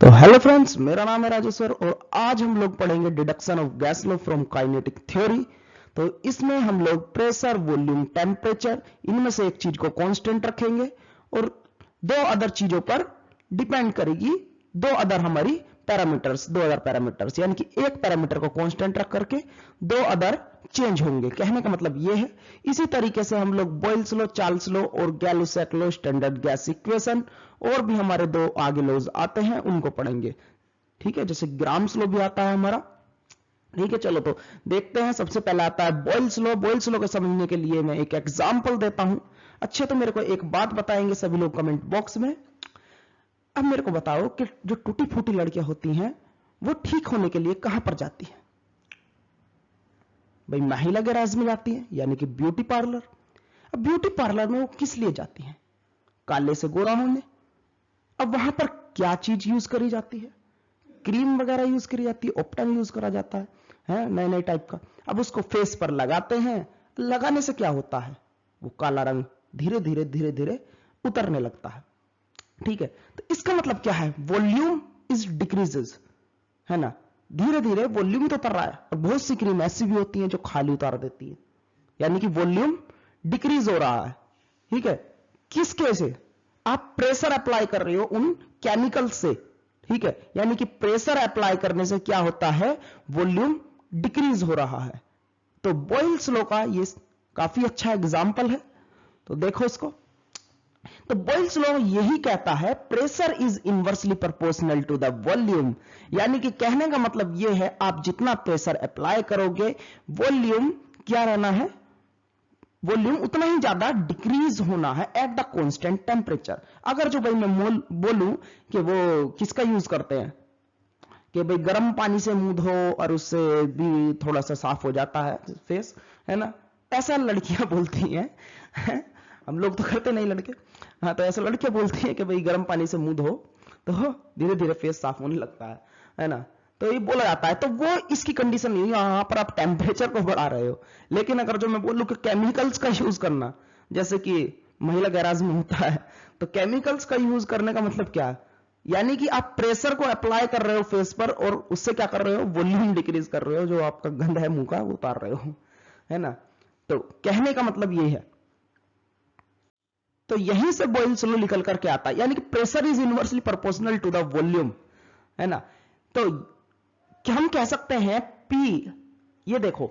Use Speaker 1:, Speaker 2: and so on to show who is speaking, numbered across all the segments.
Speaker 1: तो hello friends, मेरा नाम है राजेश्वर और आज हम लोग पढ़ेंगे deduction of gas law from kinetic theory. तो इसमें हम लोग प्रेशर, वॉल्यूम, टेम्परेचर, इनमें से एक चीज को कांस्टेंट रखेंगे और दो अदर चीजों पर डिपेंड करेगी, दो अदर हमारी पैरामीटर्स, दो अदर पैरामीटर्स, यानी कि एक पैरामीटर को कांस्टेंट रख करके दो अदर चेंज होंगे। कहने का मतलब ये है। इसी तरीके से हम लोग बॉयल्स लॉ, चार्ल्स लॉ और गैलुसैक लॉ, स्टैंडर्ड गैस इक्वेशन और भी हमारे दो आगे लॉज आते हैं उनको पढ़ेंगे। ठीक है, जैसे ग्राम्स लॉ भी आता है हमारा। ठीक है, चलो तो देखते हैं। सबसे पहले आता है बॉयल्स लॉ। बॉयल्स लॉ को समझने के लिए मैं एक एग्जांपल देता हूं। अच्छे, तो मेरे को एक बात बताएंगे सभी लोग कमेंट बॉक्स में। अब मेरे को बताओ कि जो टूटी फूटी लड़कियां होती हैं वो ठीक होने के लिए कहां पर जाती हैं? भाई महिला गैराज में जाती है, यानी कि ब्यूटी पार्लर। अब ब्यूटी पार्लर में वो किस लिए जाती हैं? काले से गोरा होने। अब वहां पर क्या चीज यूज करी जाती है? क्रीम वगैरह यूज करी जाती है, ऑप्टन यूज करा जाता है नए नए टाइप का। अब उसको फेस पर लगाते हैं। लगाने से क्या होता है? वो काला रंग धीरे धीरे धीरे धीरे उतरने लगता है। ठीक है, तो इसका मतलब क्या है? वॉल्यूम इज डिक्रीजेस, है ना। धीरे धीरे वॉल्यूम तो उतर रहा है। और बहुत सी क्रीम ऐसी भी होती है जो खाली उतार देती है, यानी कि वॉल्यूम डिक्रीज हो रहा है। ठीक है, किसके से? आप प्रेशर अप्लाई कर रहे हो उन केमिकल से। ठीक है, यानी कि प्रेशर अप्लाई करने से क्या होता है? वॉल्यूम डिक्रीज हो रहा है। तो बॉयल्स लॉ का ये काफी अच्छा एग्जांपल है। तो देखो इसको। तो बॉयल्स लॉ यही कहता है pressure is inversely proportional to the volume, यानी कि कहने का मतलब यह है आप जितना प्रेशर अप्लाई करोगे वॉल्यूम क्या रहना है? वॉल्यूम उतना ही ज्यादा डिक्रीज होना है एट द कांस्टेंट टेम्परेचर। अगर जो भाई मैं बोलूं कि वो किसका यूज करते हैं कि भाई गर्म पानी से मुंह धो और उससे भी थोड़ा सा साफ हो जाता है फेस, है ना, ऐसा लड़कियां बोलती हैं। हम लोग तो करते नहीं लड़के। हाँ, तो ऐसा लड़कियां बोलती हैं कि भाई गर्म पानी से मुंह धो तो धीरे धीरे फेस साफ होने लगता है ना। तो ये बोला जाता है। तो वो इसकी कंडीशन नहीं है, यहां पर आप टेम्परेचर को बढ़ा रहे हो। लेकिन अगर जो मैं बोलूं कि केमिकल्स का यूज करना, जैसे कि महिला गैराज में होता है, तो केमिकल्स का यूज करने का मतलब क्या है? यानी कि आप प्रेशर को अप्लाई कर रहे हो फेस पर और उससे क्या कर रहे हो? वॉल्यूम डिक्रीज कर रहे हो, जो आपका गंध है मुंह का वो उतार रहे हो, है ना। तो कहने का मतलब ये है। तो यहीं से बॉयल्स लॉ निकल करके आता है, यानी कि pressure is inversely proportional to the volume, है ना। तो क्या हम कह सकते हैं P, ये देखो,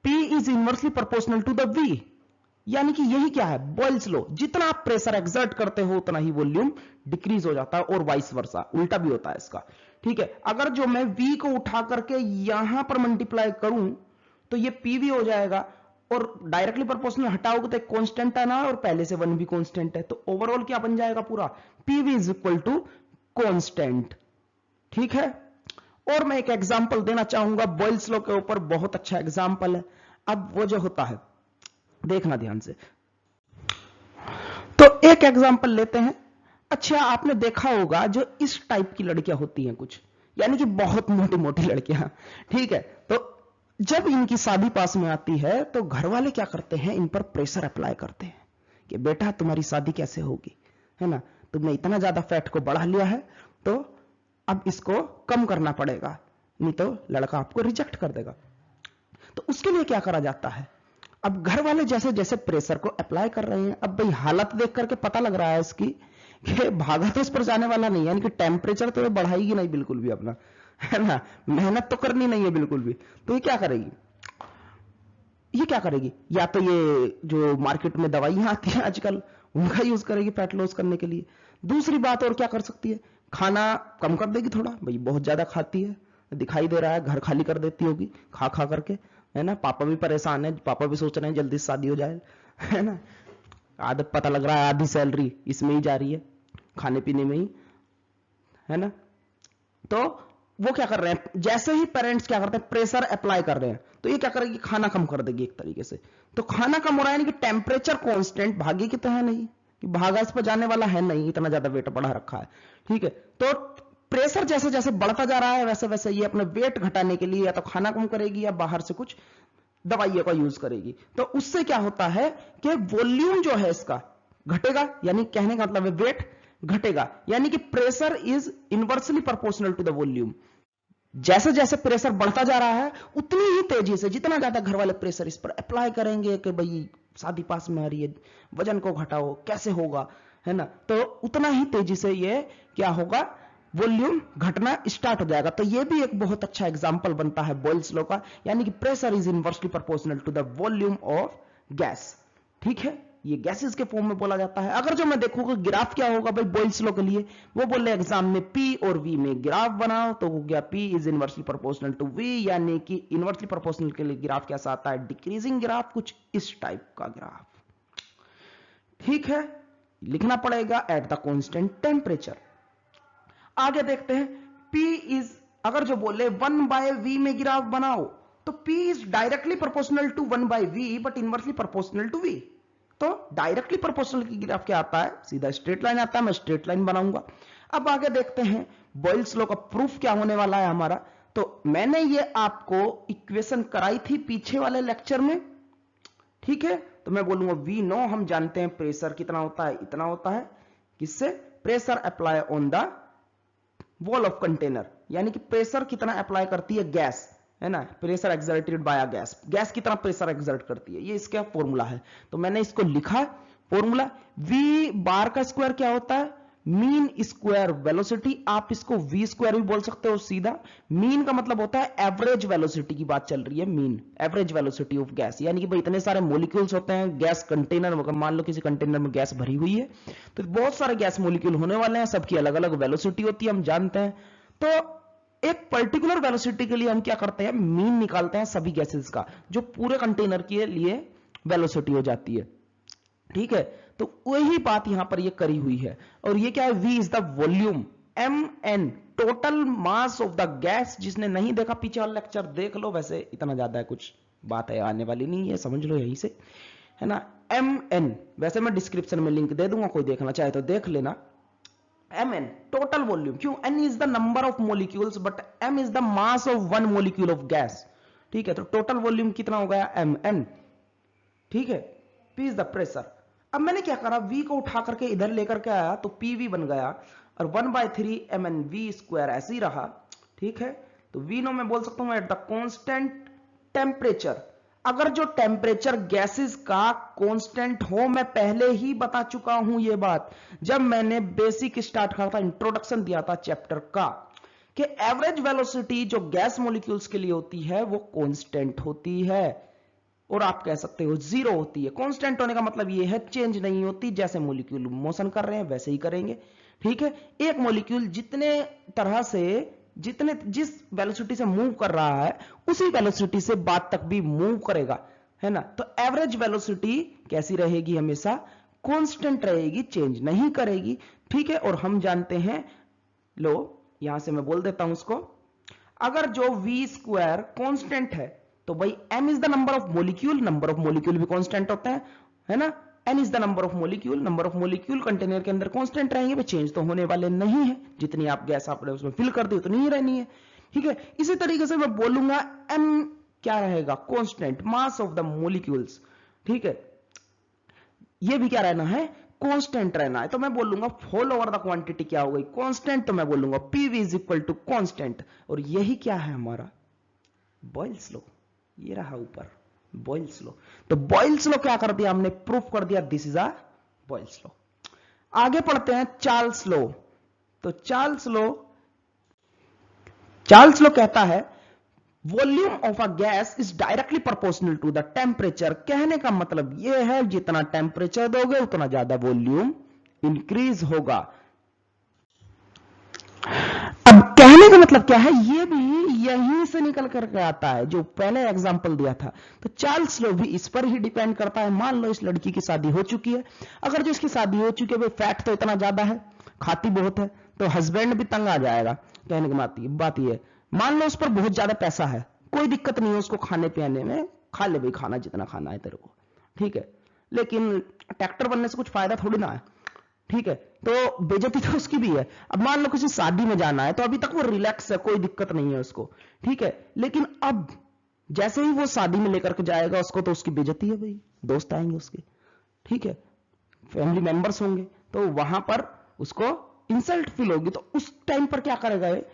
Speaker 1: P is inversely proportional to the V, यानी कि यही क्या है? Boyle's law. जितना आप प्रेशर एक्सर्ट करते हो उतना ही वॉल्यूम डिक्रीज हो जाता है और वाइस वर्सा, उल्टा भी होता है इसका। ठीक है, अगर जो मैं V को उठा करके यहां पर मल्टीप्लाई करूं तो ये PV हो जाएगा, और डायरेक्टली प्रोपोर्शनल हटाओगे तो एक कांस्टेंट है ना, और पहले से 1 भी कांस्टेंट है, तो ओवरऑल क्या बन जाएगा? पूरा PV is equal to constant. ठीक है, और मैं एक एग्जांपल देना चाहूंगा बॉयल्स लॉ के ऊपर, बहुत अच्छा एग्जांपल है। अब वो जो होता है, देखना ध्यान से। तो एक एग्जांपल लेते हैं। अच्छा, आपने देखा होगा जो इस टाइप की लड़कियां होती हैं कुछ, यानी कि बहुत मोटी मोटी लड़कियां। ठीक है, तो जब इनकी शादी पास में आती है तो घर वाले क्या करते हैं? इन पर प्रेशर अप्लाई करते हैं कि बेटा तुम्हारी शादी कैसे होगी, है ना, तुमने इतना ज्यादा फैट को बढ़ा लिया है तो अब इसको कम करना पड़ेगा, नहीं तो लड़का आपको रिजेक्ट कर देगा। तो उसके लिए क्या करा जाता है? अब घर वाले जैसे जैसे प्रेशर को अप्लाई कर रहे हैं, अब भाई हालत देख करके पता लग रहा है इसकी कि भागा तो इस पर जाने वाला नहीं है, यानी कि टेम्परेचर तो ये बढ़ाएगी नहीं बिल्कुल भी अपना, है ना, मेहनत तो करनी नहीं है बिल्कुल भी। तो ये क्या करेगी? ये क्या करेगी? या तो ये जो मार्केट में दवाइयां आती हैं आजकल उनका यूज करेगी फैट लॉस करने के लिए। दूसरी बात और क्या कर सकती है? खाना कम कर देगी थोड़ा, भाई बहुत ज्यादा खाती है, दिखाई दे रहा है, घर खाली कर देती होगी खा खा करके, है ना। पापा भी परेशान है, पापा भी सोच रहे हैं जल्दी शादी हो जाए, है ना। आदत पता लग रहा है आधी सैलरी इसमें ही जा रही है, खाने पीने में ही, है ना। तो वो क्या कर रहे हैं? जैसे ही पेरेंट्स क्या करते हैं? प्रेशर अप्लाई कर रहे हैं, तो ये क्या करेगी? खाना कम कर देगी एक तरीके से। तो खाना कम हो रहा है, यानी कि टेम्परेचर कांस्टेंट, भागी की तो है नहीं कि भागा इस पर जाने वाला है नहीं, इतना ज्यादा वेट बढ़ा रखा है। ठीक है, तो प्रेशर जैसे जैसे बढ़ता जा रहा है वैसे वैसे ये अपने वेट घटाने के लिए या तो खाना कम करेगी या बाहर से कुछ दवाइयों का यूज करेगी। तो उससे क्या होता है कि वॉल्यूम जो है इसका घटेगा, यानी कहने का मतलब है वेट घटेगा, यानी कि pressure is inversely proportional to the volume. जैसे जैसे प्रेशर बढ़ता जा रहा है उतनी ही तेजी से, जितना ज्यादा घर वाले प्रेशर इस पर अप्लाई करेंगे कि भाई शादी पास में आ रही है, वजन को घटाओ, कैसे होगा, है ना, तो उतना ही तेजी से ये क्या होगा, वॉल्यूम घटना स्टार्ट हो जाएगा। तो ये भी एक बहुत अच्छा एग्जांपल बनता है बॉयल्स लॉ का, यानी कि pressure is inversely proportional to the volume of gas. ठीक है, ये गैसेस के फॉर्म में बोला जाता है। अगर जो मैं देखूंगा ग्राफ क्या होगा भाई बॉयल्स लॉ के लिए, वो बोल रहे एग्जाम में P और V में ग्राफ बनाओ, तो हो गया P is inversely proportional to V, यानी कि इनवर्सली प्रोपोर्शनल के लिए ग्राफ कैसा आता है, डिक्रीजिंग ग्राफ, कुछ इस टाइप का ग्राफ। ठीक है, लिखना पड़ेगा एट द कांस्टेंट टेम्परेचर। आगे देखते हैं, P इज, अगर जो बोले 1/V में ग्राफ बनाओ, तो P is directly proportional to 1/V but inversely proportional to V। तो डायरेक्टली प्रोपोर्शनल की ग्राफ क्या आता है, सीधा स्ट्रेट लाइन आता है, मैं स्ट्रेट लाइन बनाऊंगा। अब आगे देखते हैं बॉयल्स लॉ का प्रूफ क्या होने वाला है हमारा। तो मैंने ये आपको इक्वेशन कराई थी पीछे वाले लेक्चर में, ठीक है, तो मैं बोलूंगा वी नो, हम जानते हैं प्रेशर कितना होता है, इतना होता है, किससे, pressure apply on the wall of container, यानी कि प्रेशर कितना अप्लाई करती है गैस, है ना, pressure exerted by a gas, gas कितना प्रेशर एक्सर्ट करती है, ये इसका फॉर्मूला है। तो मैंने इसको लिखा फॉर्मूला, वी बार का स्क्वायर क्या होता है, मीन स्क्वायर वेलोसिटी, आप इसको वी स्क्वायर भी बोल सकते हो सीधा। मीन का मतलब होता है एवरेज वेलोसिटी की बात चल रही है, mean average velocity of gas, यानी कि भाई इतने सारे मॉलिक्यूल्स होते हैं गैस कंटेनर, अगर मान लो किसी कंटेनर में गैस भरी हुई है तो बहुत सारे गैस मॉलिक्यूल होने वाले हैं, सबकी अलग अलग वेलोसिटी होती है, हम जानते हैं। तो एक पर्टिकुलर वेलोसिटी के लिए हम क्या करते हैं, मीन निकालते हैं सभी गैसेस का, जो पूरे कंटेनर के लिए वेलोसिटी हो जाती है। ठीक है, तो वही बात यहां पर ये करी हुई है। और ये क्या है, V is the volume, MN total mass of the gas. जिसने नहीं देखा पीछे वाला लेक्चर देख लो, वैसे इतना ज्यादा है, कुछ बात है आने वाली नहीं है, समझ लो यहीं से, है ना। MN, वैसे मैं डिस्क्रिप्शन में लिंक दे दूंगा, कोई देखना चाहे तो देख लेना। Mn टोटल वॉल्यूम, क्यों, N is the number of molecules but M is the mass of one molecule of gas. ठीक है, तो टोटल वॉल्यूम कितना हो गया, Mn। ठीक है, P इज द प्रेशर। अब मैंने क्या करा, V को उठा करके इधर लेकर के आया तो PV बन गया, और 1/3 MnV स्क्वायर ऐसे ही रहा। ठीक है, तो V नो मैं बोल सकता हूं एट द कांस्टेंट टेम्परेचर। अगर जो टेम्परेचर गैसेस का कांस्टेंट हो, मैं पहले ही बता चुका हूं ये बात, जब मैंने बेसिक स्टार्ट करा था, इंट्रोडक्शन दिया था चैप्टर का, कि एवरेज वेलोसिटी जो गैस मॉलिक्यूल्स के लिए होती है वो कांस्टेंट होती है, और आप कह सकते हो जीरो होती है। कांस्टेंट होने का मतलब ये है चेंज नहीं होती, जैसे मॉलिक्यूल मोशन कर रहे हैं वैसे ही करेंगे। ठीक है, एक मॉलिक्यूल जितने तरह से, जितने जिस वेलोसिटी से मूव कर रहा है उसी वेलोसिटी से बाद तक भी मूव करेगा, है ना। तो एवरेज वेलोसिटी कैसी रहेगी, हमेशा कांस्टेंट रहेगी, चेंज नहीं करेगी। ठीक है, और हम जानते हैं, लो यहां से मैं बोल देता हूं उसको, अगर जो V स्क्वायर कांस्टेंट है तो भाई M is the number of molecule, number of molecule भी कांस्टेंट होते हैं, है ना। N is the number of molecule, number of molecule container के अंदर कांस्टेंट रहेंगे, भाई चेंज तो होने वाले नहीं है, जितनी आप गैस आपने उसमें फिल कर दी उतनी ही रहनी है। ठीक है, इसी तरीके से मैं बोलूंगा M क्या रहेगा, constant, mass of the molecules. ठीक है, ये भी क्या रहना है, कांस्टेंट रहना है। तो मैं बोलूंगा फॉल ओवर द क्वांटिटी क्या हो गई, कांस्टेंट, तो मैं बोलूंगा PV is equal to constant. और यही क्या है हमारा बॉयल्स लॉ, ये रहा ऊपर बॉयल्स लॉ। तो बॉयल्स लॉ क्या कर दिया हमने, प्रूफ कर दिया, this is a Boyle's law. आगे पढ़ते हैं चार्ल्स लॉ। तो चार्ल्स लॉ कहता है volume of a gas is directly proportional to the temperature. कहने का मतलब यह है जितना टेम्परेचर दोगे उतना ज्यादा वॉल्यूम इंक्रीज होगा। अब कहने का मतलब क्या है, ये भी यहीं से निकल करके आता है जो पहले एग्जांपल दिया था। तो चार्ल्स लॉ भी इस पर ही डिपेंड करता है। मान लो इस लड़की की शादी हो चुकी है, अगर जो इसकी शादी हो चुकी है भाई फैट तो इतना ज्यादा है, खाती बहुत है, तो हस्बैंड भी तंग आ जाएगा। कहने की बात ये, मान लो उस पर बहुत ज्यादा पैसा है, कोई दिक्कत नहीं है उसको खाने पीने में, खा ले भाई खाना जितना खाना है तेरे को, ठीक है, लेकिन ट्रैक्टर बनने से कुछ फायदा थोड़ी ना है। ठीक है, तो बेइज्जती तो उसकी भी है। अब मान लो किसी शादी में जाना है तो अभी तक वो रिलैक्स है, कोई दिक्कत नहीं है उसको, ठीक है, लेकिन अब जैसे ही वो शादी में लेकर के जाएगा उसको, तो उसकी बेइज्जती है भाई, दोस्त आएंगे उसके, ठीक है, फैमिली मेंबर्स होंगे, तो वहां पर उसको इंसल्ट फील होगी, तो उस टाइम पर क्या करेगा ये?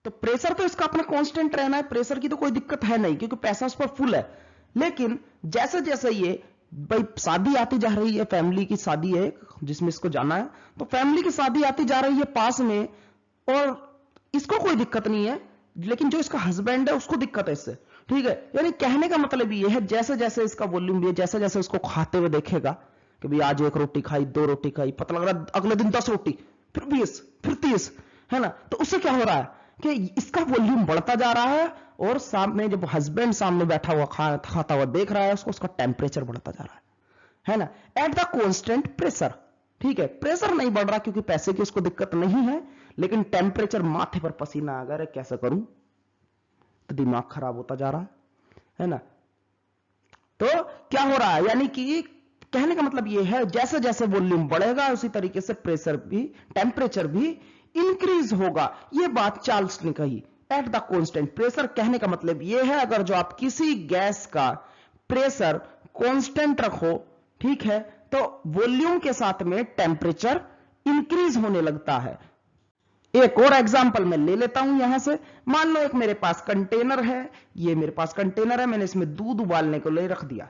Speaker 1: तो प्रेशर तो इसका अपना कांस्टेंट रहना है, प्रेशर की तो कोई दिक्कत है नहीं क्योंकि पैसा उस पर फुल है। लेकिन जैसे जैसे ये भाई शादी आती जा रही है, फैमिली की शादी है जिसमें इसको जाना है, तो फैमिली की शादी आती जा रही है पास में, और इसको कोई दिक्कत नहीं है, लेकिन जो इसका हस्बैंड है उसको दिक्कत है इससे, ठीक है। यानी कहने का मतलब ये है, जैसे जैसे इसका वॉल्यूम भी है, जैसे जैसे उसको खाते हुए देखेगा कि भाई आज 1 रोटी खाई, 2 रोटी खाई, पता लग रहा अगले दिन 10 रोटी, फिर 20, फिर 30, है ना। तो उससे क्या हो रहा है कि इसका वॉल्यूम बढ़ता जा रहा है, और सामने जब हस्बैंड सामने बैठा हुआ खाता हुआ देख रहा है उसको, उसका टेम्परेचर बढ़ता जा रहा है ना, एट द कांस्टेंट प्रेशर, ठीक है। प्रेशर नहीं बढ़ रहा क्योंकि पैसे की उसको दिक्कत नहीं है, लेकिन टेम्परेचर, माथे पर पसीना आ गया, कैसे करूं, तो दिमाग खराब होता जा रहा है ना। तो क्या हो रहा है, यानी कि कहने का मतलब यह है, जैसे जैसे वॉल्यूम बढ़ेगा उसी तरीके से प्रेशर भी, टेम्परेचर भी इंक्रीज होगा। यह बात चार्ल्स ने कही, एट द कांस्टेंट प्रेशर। कहने का मतलब यह है, अगर जो आप किसी गैस का प्रेशर कांस्टेंट रखो, ठीक है, तो वॉल्यूम के साथ में टेम्परेचर इंक्रीज होने लगता है। एक और एग्जांपल मैं ले लेता हूं यहां से। मान लो एक मेरे पास कंटेनर है, ये मेरे पास कंटेनर है, मैंने इसमें दूध उबालने को ले रख दिया,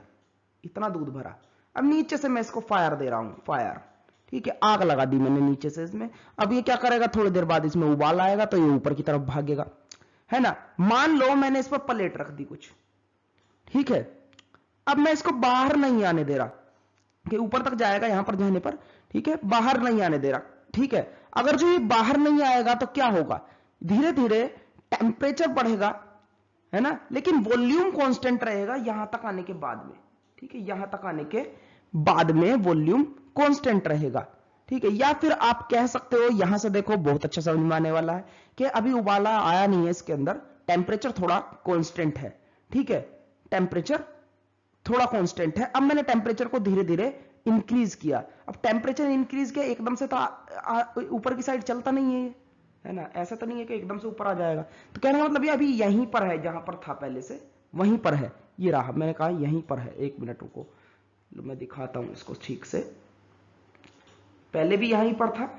Speaker 1: इतना दूध भरा। अब नीचे से मैं इसको फायर दे रहा हूं, फायर, ठीक है, आग लगा दी मैंने नीचे से इसमें। अब ये क्या करेगा, थोड़ी देर बाद इसमें उबाल आएगा तो ये ऊपर की तरफ भागेगा, है ना। मान लो मैंने इस पर प्लेट रख दी कुछ, ठीक है। अब मैं इसको बाहर नहीं आने दे रहा कि ऊपर तक जाएगा यहां पर जाने पर, ठीक है, बाहर नहीं आने दे रहा, ठीक है। अगर जो ये बाहर नहीं आएगा तो क्या होगा, धीरे धीरे टेम्परेचर बढ़ेगा, है ना, लेकिन वॉल्यूम कांस्टेंट रहेगा यहां तक आने के बाद में, ठीक है, यहां तक आने के बाद में वॉल्यूम कांस्टेंट रहेगा, ठीक है। या फिर आप कह सकते हो, यहां से देखो बहुत अच्छा समझ में आने वाला है कि अभी उबाला आया नहीं है इसके अंदर, टेम्परेचर थोड़ा कांस्टेंट है, ठीक है, टेम्परेचर थोड़ा कांस्टेंट है। अब मैंने टेम्परेचर को धीरे धीरे इंक्रीज किया। अब टेम्परेचर इंक्रीज किया, एकदम से तो ऊपर की साइड चलता नहीं है ना, ऐसा तो नहीं है कि एकदम से ऊपर आ जाएगा। तो कहने का मतलब ये अभी यहीं पर है, जहां पर था पहले से वहीं पर है, ये रहा, मैंने कहा यहीं पर है। एक मिनट रुको, मैं दिखाता हूं इसको ठीक से। पहले भी यहीं पर था,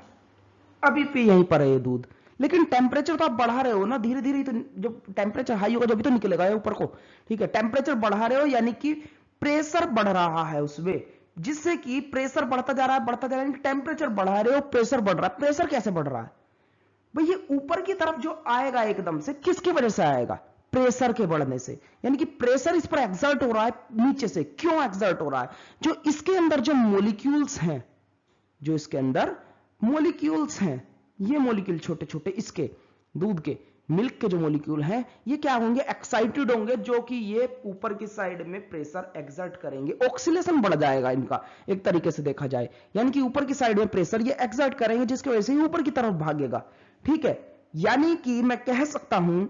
Speaker 1: अभी भी यहीं पर है ये दूध, लेकिन टेम्परेचर तो आप बढ़ा रहे हो ना धीरे धीरे, तो जब टेम्परेचर हाई होगा जब तो निकलेगा ये ऊपर को, ठीक है। टेम्परेचर बढ़ा रहे हो यानी कि प्रेशर बढ़ रहा है उसमें, जिससे कि प्रेशर बढ़ता जा रहा है, बढ़ता जा रहा है, टेम्परेचर बढ़ा रहे हो, प्रेशर बढ़ रहा है। प्रेशर कैसे बढ़ रहा है भाई, ये ऊपर की तरफ जो आएगा एकदम से, किसकी वजह से आएगा, प्रेशर के बढ़ने से। यानी कि प्रेशर इस पर एक्सर्ट हो रहा है नीचे से। क्यों एक्सर्ट हो रहा है, जो इसके अंदर जो मॉलिक्यूल्स हैं, जो इसके अंदर मॉलिक्यूल्स हैं, ये मॉलिक्यूल छोटे छोटे इसके दूध के, मिल्क के जो मॉलिक्यूल हैं, ये क्या होंगे, एक्साइटेड होंगे, जो कि ये ऊपर की साइड में प्रेशर एक्सर्ट करेंगे, ऑक्सीलेशन बढ़ जाएगा इनका एक तरीके से देखा जाए। यानी कि ऊपर की साइड में प्रेशर ये एक्सर्ट करेंगे, जिसकी वजह से ऊपर की तरफ भागेगा, ठीक है। यानी कि मैं कह सकता हूं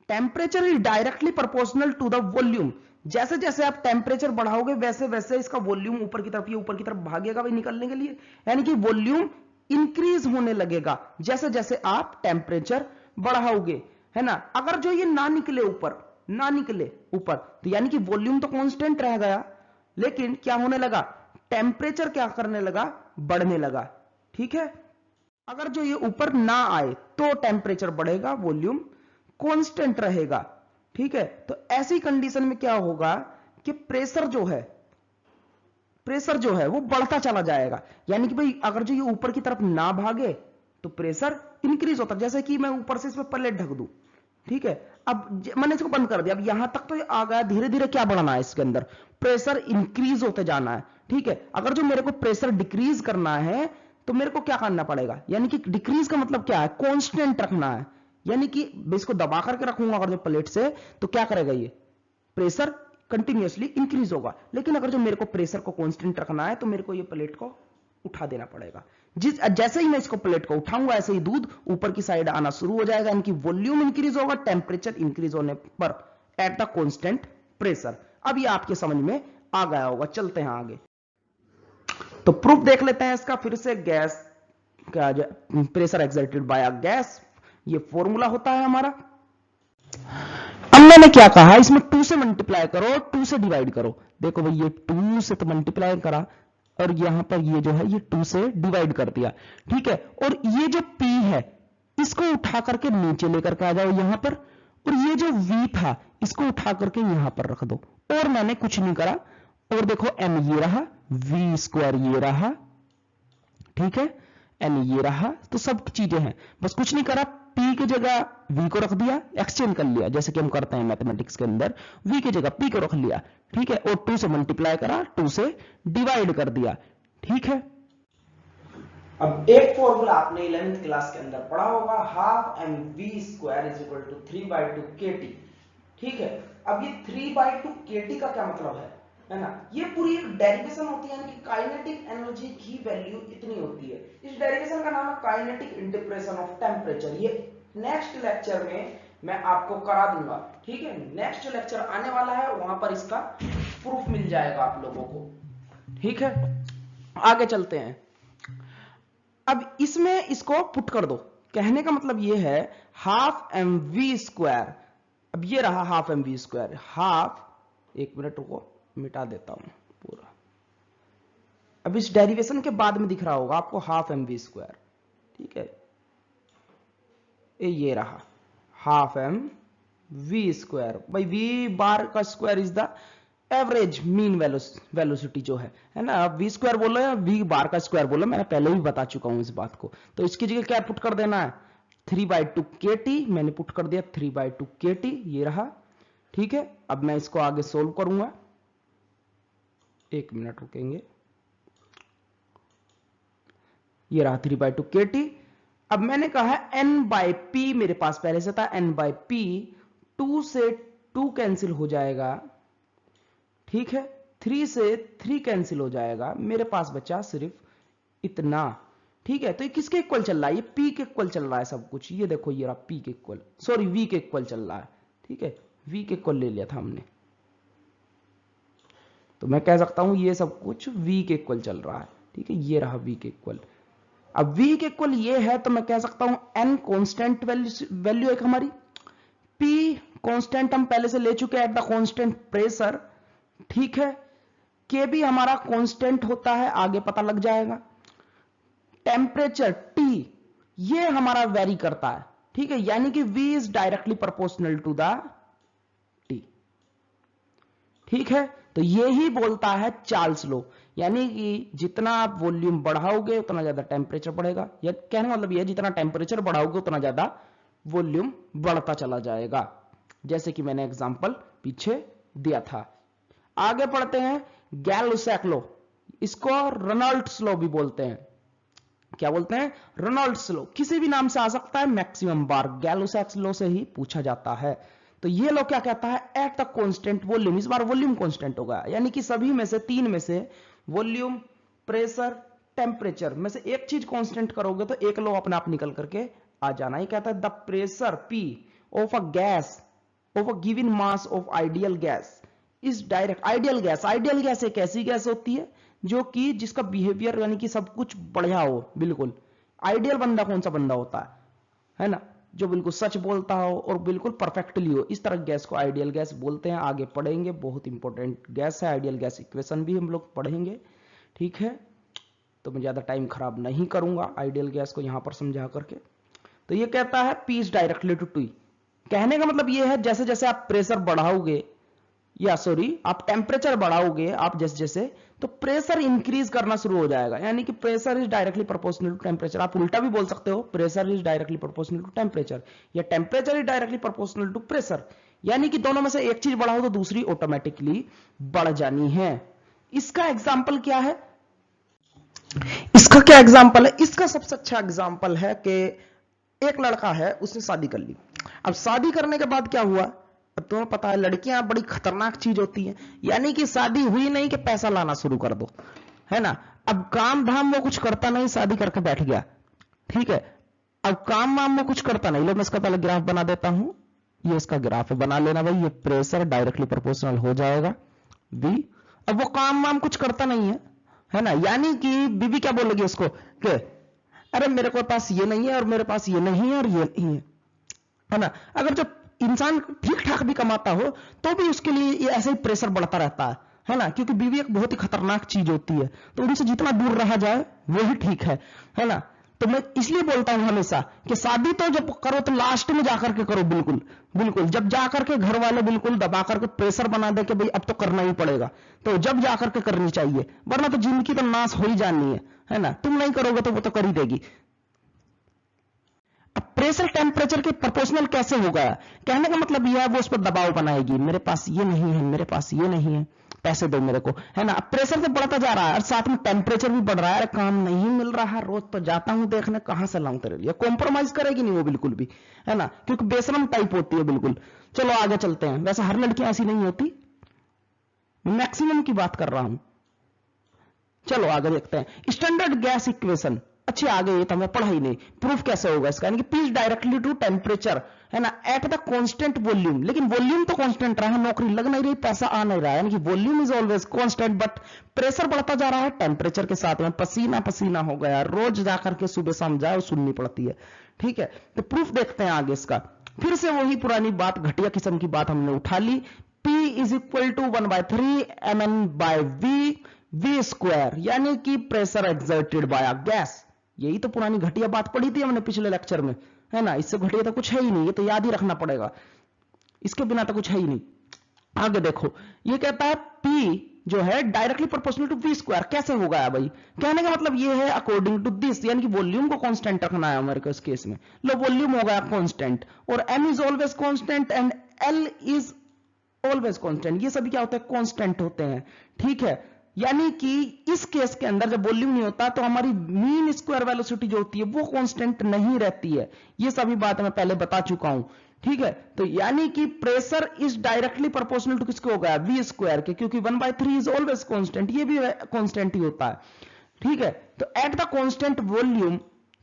Speaker 1: temperature is directly proportional to the volume. जैसे जैसे आप टेम्परेचर बढ़ाओगे वैसे वैसे इसका वॉल्यूम ऊपर की तरफ, ये ऊपर की तरफ भागेगा भाई निकलने के लिए। यानी कि वॉल्यूम इंक्रीज होने लगेगा जैसे जैसे आप टेम्परेचर बढ़ाओगे, है ना। अगर जो ये ना निकले ऊपर, ना निकले ऊपर, तो यानी कि वॉल्यूम तो कांस्टेंट रह गया, लेकिन क्या होने लगा, टेम्परेचर क्या करने लगा, बढ़ने लगा, ठीक है। अगर जो ये ऊपर ना आए तो टेम्परेचर बढ़ेगा, वॉल्यूम कांस्टेंट रहेगा, ठीक है। तो ऐसी कंडीशन में क्या होगा कि प्रेशर जो है वो बढ़ता चला जाएगा। यानी कि भाई अगर जो ये ऊपर की तरफ ना भागे तो प्रेशर इंक्रीज होता है। जैसे कि मैं ऊपर से इसमें प्लेट ढक दूं, ठीक है, अब मैंने इसको बंद कर दिया, अब यहां तक तो ये आ गया, धीरे धीरे क्या बढ़ना है इसके अंदर, प्रेशर इंक्रीज होते जाना है, ठीक है। अगर जो मेरे को प्रेशर डिक्रीज करना है तो मेरे को क्या करना पड़ेगा, यानी कि डिक्रीज का मतलब क्या है, कांस्टेंट रखना है। यानी कि इसको दबा करके रखूंगा अगर जो प्लेट से, तो क्या करेगा, ये प्रेशर कंटिन्यूअसली इंक्रीज होगा। लेकिन अगर जो मेरे को प्रेशर को कांस्टेंट रखना है तो मेरे को ये प्लेट को उठा देना पड़ेगा। जैसे ही मैं इसको प्लेट को उठाऊंगा ऐसे ही दूध ऊपर की साइड आना शुरू हो जाएगा। यानी कि वॉल्यूम इंक्रीज होगा टेम्परेचर इंक्रीज होने पर एट द कांस्टेंट प्रेशर। अब ये आपके समझ में आ गया होगा। चलते हैं आगे, तो प्रूफ देख लेते हैं इसका फिर से। गैस का pressure exerted by a gas, ये फॉर्मूला होता है हमारा। अब मैंने क्या कहा, इसमें 2 से मल्टीप्लाई करो, 2 से डिवाइड करो। देखो भाई ये 2 से तो मल्टीप्लाई करा, और यहां पर ये जो है ये 2 से डिवाइड कर दिया, ठीक है। और ये जो P है इसको उठा करके नीचे लेकर के आ जाओ यहां पर, और ये जो V था इसको उठा करके यहां पर रख दो, और मैंने कुछ नहीं करा। और देखो m ये रहा, v स्क्वायर ये रहा, ठीक है, n ये रहा, तो सब चीजें हैं, बस कुछ नहीं करा, p की जगह v को रख दिया, एक्सचेंज कर लिया जैसे कि हम करते हैं मैथमेटिक्स के अंदर, v की जगह p को रख लिया, ठीक है, और 2 से मल्टीप्लाई करा, 2 से डिवाइड कर दिया, ठीक है। अब एक फॉर्मूला आपने 11th क्लास के अंदर पढ़ा होगा, half M V square is equal to 3/2 kT, ठीक है। अब ये 3/2 kT का क्या मतलब है ना, ये पूरी एक डेरिवेशन होती है, यानी कि काइनेटिक एनर्जी की वैल्यू इतनी होती है। इस डेरिवेशन का नाम है काइनेटिक इंटीग्रेशन ऑफ टेम्परेचर। ये नेक्स्ट लेक्चर में मैं आपको करा दूंगा, ठीक है, नेक्स्ट जो लेक्चर आने वाला है वहां पर इसका प्रूफ मिल जाएगा आप लोगों को, ठीक है। आगे चलते हैं, अब इसमें इसको पुट कर दो, कहने का मतलब ये है हाफ एम वी स्क्वायर, अब ये रहा half M V square, half, एक मिनट रुको मिटा देता हूं पूरा, अब इस डेरिवेशन के बाद में दिख रहा होगा आपको हाफ एम वी स्क्वायर, ठीक है, ये रहा हाफ एम वी स्क्वायर, भाई वी बार का square is the average mean velocity जो है ना, आप वी स्क्वायर बोलो या वी बार का स्क्वायर बोलो, मैंने पहले ही बता चुका हूं इस बात को। तो इसकी जगह क्या पुट कर देना है, 3/2 kT, मैंने पुट कर दिया 3/2 kT, ये रहा, ठीक है। अब मैं इसको आगे सोल्व करूंगा, एक मिनट रुकेंगे, ये रहा 3/2 kT। अब मैंने कहा है n/p, मेरे पास पहले से था n/p, 2 से 2 कैंसिल हो जाएगा, ठीक है, 3 से 3 कैंसिल हो जाएगा, मेरे पास बचा सिर्फ इतना, ठीक है। तो ये किसके इक्वल चल रहा है, ये p के इक्वल चल रहा है सब कुछ, ये देखो ये रहा p के इक्वल, सॉरी v के इक्वल चल रहा है, ठीक है, v के इक्वल ले लिया था हमने, तो मैं कह सकता हूं ये सब कुछ v के इक्वल चल रहा है, ठीक है, ये रहा v के इक्वल। अब v के इक्वल ये है तो मैं कह सकता हूं n कांस्टेंट वैल्यू एक हमारी, p कांस्टेंट हम पहले से ले चुके हैं एट द कांस्टेंट प्रेशर, ठीक है, के भी हमारा कांस्टेंट होता है, आगे पता लग जाएगा। टेम्परेचर T ये हमारा वेरी करता है, ठीक है, यानी कि V is directly proportional to the T, ठीक है। तो ये ही बोलता है चार्ल्स लॉ, यानी कि जितना आप वॉल्यूम बढ़ाओगे उतना ज्यादा टेम्परेचर बढ़ेगा, या कहने का मतलब ये जितना टेम्परेचर बढ़ाओगे उतना ज्यादा वॉल्यूम बढ़ता चला जाएगा, जैसे कि मैंने एग्जांपल पीछे दिया था। आगे पढ़ते हैं गैल-लुसैक लॉ, इसको रेनॉल्ड्स लॉ भी बोलते हैं, क्या बोलते हैं, रेनॉल्ड्स लॉ, किसी भी नाम से आ सकता है, मैक्सिमम बार गैल-लुसैक लॉ से ही पूछा जाता है। तो ये लॉ क्या कहता है, एट द कांस्टेंट वॉल्यूम, इस बार वॉल्यूम कांस्टेंट होगा, यानी कि सभी में से 3 में से वॉल्यूम, प्रेशर, टेम्परेचर में से एक चीज कांस्टेंट करोगे तो एक लॉ अपने आप निकल करके आ जाना। ये कहता है the pressure P of a gas of a given mass of ideal gas इस डायरेक्ट, आइडियल गैस एक ऐसी गैस होती है जो कि जिसका बिहेवियर यानी कि सब कुछ बढ़िया हो, बिल्कुल आइडियल बंदा कौन सा बंदा होता है ना, जो बिल्कुल सच बोलता हो और बिल्कुल परफेक्टली हो, इस तरह गैस को आइडियल गैस बोलते हैं। आगे पढ़ेंगे, बहुत इंपॉर्टेंट गैस है आइडियल गैस, इक्वेशन भी हम लोग पढ़ेंगे, ठीक है, तो मैं ज्यादा टाइम खराब नहीं करूंगा आइडियल गैस को यहां पर समझा करके। तो ये कहता है P is directly to T, कहने का मतलब ये है जैसे जैसे आप प्रेशर बढ़ाओगे, या सॉरी आप टेम्परेचर बढ़ाओगे, आप जैसे जैसे, तो प्रेशर इंक्रीज करना शुरू हो जाएगा, यानी कि pressure is directly proportional to temperature. आप उल्टा भी बोल सकते हो, pressure is directly proportional to temperature, या temperature is directly proportional to pressure, यानी कि दोनों में से एक चीज बढ़ाओ तो दूसरी ऑटोमेटिकली बढ़ जानी है। इसका एग्जाम्पल क्या है, इसका क्या एग्जाम्पल है, इसका सबसे अच्छा एग्जाम्पल है कि एक लड़का है, उसने शादी कर ली। अब शादी करने के बाद क्या हुआ, अब तुम्हें पता है लड़कियां बड़ी खतरनाक चीज होती हैं, यानी कि शादी हुई नहीं कि पैसा लाना शुरू कर दो, है ना। अब काम धाम वो कुछ करता नहीं, शादी करके बैठ गया, ठीक है। अब काम वाम में कुछ करता नहीं, लो मैं इसका पहले ग्राफ बना देता हूं, ये इसका ग्राफ बना लेना भाई, ये प्रेशर डायरेक्टली प्रोपोर्शनल हो जाएगा V। अब वो काम वाम कुछ करता नहीं है ना, यानी कि बीबी क्या बोलेगी उसको कि अरे मेरे को पास ये नहीं है और मेरे पास ये नहीं है और ये नहीं है ना। अगर जो इंसान ठीक ठाक भी कमाता हो तो भी उसके लिए ये ऐसे ही प्रेशर बढ़ता रहता है ना, क्योंकि बीवी एक बहुत ही खतरनाक चीज होती है, तो उनसे जितना दूर रहा जाए वो ही ठीक है ना। तो मैं इसलिए बोलता हूं हमेशा कि शादी तो जब करो तो लास्ट में जाकर के करो, बिल्कुल बिल्कुल जब जाकर के घर वाले बिल्कुल दबा करके प्रेशर बना दे कि भाई अब तो करना ही पड़ेगा, तो जब जाकर के करनी चाहिए, वरना तो जिंदगी तो नाश हो ही जानी है ना। तुम नहीं करोगे तो वो तो कर ही देगी। अब प्रेशर टेम्परेचर के प्रोपोर्शनल कैसे होगा, कहने का मतलब यह है वो उस पर दबाव बनाएगी, मेरे पास ये नहीं है, मेरे पास ये नहीं है, पैसे दो मेरे को, है ना। अब प्रेशर तो बढ़ता जा रहा है और साथ में टेम्परेचर भी बढ़ रहा है, अरे काम नहीं मिल रहा है, रोज तो जाता हूं देखने, कहां से लाऊं तेरे लिए, कॉम्प्रोमाइज करेगी नहीं वो बिल्कुल भी, है ना, क्योंकि बेशरम टाइप होती है बिल्कुल। चलो आगे चलते हैं, वैसे हर लड़कियां ऐसी नहीं होती, मैक्सिमम की बात कर रहा हूं। चलो आगे देखते हैं, स्टैंडर्ड गैस इक्वेशन। अच्छे आगे ये तो हमें पढ़ा ही नहीं, प्रूफ कैसे होगा इसका, यानी कि P डायरेक्टली टू टेम्परेचर, है ना, एट द कांस्टेंट वॉल्यूम, लेकिन वॉल्यूम तो कांस्टेंट रहा है, नौकरी लग नहीं रही, पैसा आ नहीं रहा है, यानी कि volume is always constant, but pressure बढ़ता जा रहा है टेम्परेचर के साथ में, पसीना पसीना हो गया, रोज जाकर के सुबह शाम जाओ सुननी पड़ती है, ठीक है। तो प्रूफ देखते हैं आगे इसका, फिर से वही पुरानी बात, घटिया किस्म की बात हमने उठा ली, P is equal to 1/3 mn/v v square, यानी कि pressure exerted by a gas. यही तो पुरानी घटिया बात पढ़ी थी हमने पिछले लेक्चर में, है ना, इससे घटिया तो कुछ है ही नहीं, ये तो याद ही रखना पड़ेगा, इसके बिना तो कुछ है ही नहीं। आगे देखो, ये कहता है P जो है directly proportional to v square, कैसे होगा भाई, कहने का मतलब ये है अकॉर्डिंग टू दिस, यानी कि वॉल्यूम को कांस्टेंट रखना है हमारे को इस केस में, लो वॉल्यूम हो गया कांस्टेंट, और m is always constant and l is always constant, ये सभी क्या होते हैं, कांस्टेंट होते हैं, ठीक है। यानी कि इस केस के अंदर जब वॉल्यूम नहीं होता तो हमारी मीन स्क्वायर वेलोसिटी जो होती है वो कांस्टेंट नहीं रहती है, ये सभी बात मैं पहले बता चुका हूं, ठीक है। तो यानी कि pressure is directly proportional to किसके होगा, v स्क्वायर के, क्योंकि 1/3 इज ऑलवेज कांस्टेंट, ये भी कांस्टेंट ही होता है, ठीक है। तो एट द कांस्टेंट वॉल्यूम,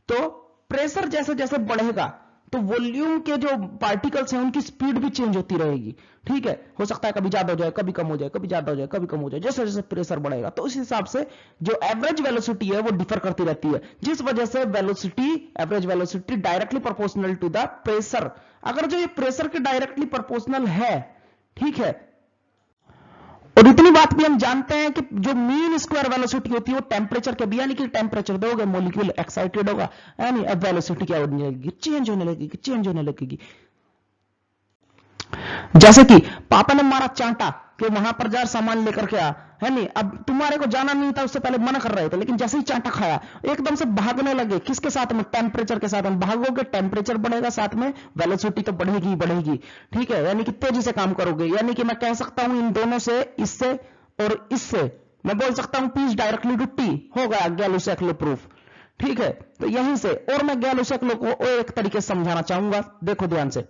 Speaker 1: तो प्रेशर जैसे जैसे बढ़ेगा तो वॉल्यूम के जो पार्टिकल्स हैं उनकी स्पीड भी चेंज होती रहेगी, ठीक है। हो सकता है कभी ज्यादा हो जाए, कभी कम हो जाए, कभी ज्यादा हो जाए, कभी कम हो जाए, जैसे जैसे प्रेशर बढ़ेगा, तो उस हिसाब से जो एवरेज वेलोसिटी है वो डिफर करती रहती है, जिस वजह से velocity, average velocity directly proportional to the pressure. अगर जो ये प्रेशर के डायरेक्टली प्रोपोर्शनल है, ठीक है, और इतनी बात भी हम जानते हैं कि जो मीन स्क्वायर वेलोसिटी होती है वो टेम्परेचर के भी, यानी कि टेम्परेचर दोगे मॉलिक्यूल एक्साइटेड होगा, यानी अब वेलोसिटी क्या होने लगेगी, चेंज होने लगेगी, चेंज होने लगेगी। जैसे कि पापा ने मारा चांटा कि वहां पर जा सामान लेकर के आ, है नहीं, अब तुम्हारे को जाना नहीं था, उससे पहले मना कर रहे थे, लेकिन जैसे ही चांटा खाया एकदम से भागने लगे, किसके साथ में, टेम्परेचर के साथ में, भागोगे टेम्परेचर बढ़ेगा, साथ में वेलोसिटी तो बढ़ेगी बढ़ेगी, ठीक है, यानी कि तेजी से काम करोगे। यानी कि मैं कह सकता हूं इन दोनों से, इससे और इससे मैं बोल सकता हूं P डायरेक्टली टू T, हो गया गैलो-सैकलो प्रूफ, ठीक है। तो यहीं से, और मैं गैलो-सैकलो को और एक तरीके से समझाना चाहूंगा, देखो ध्यान से,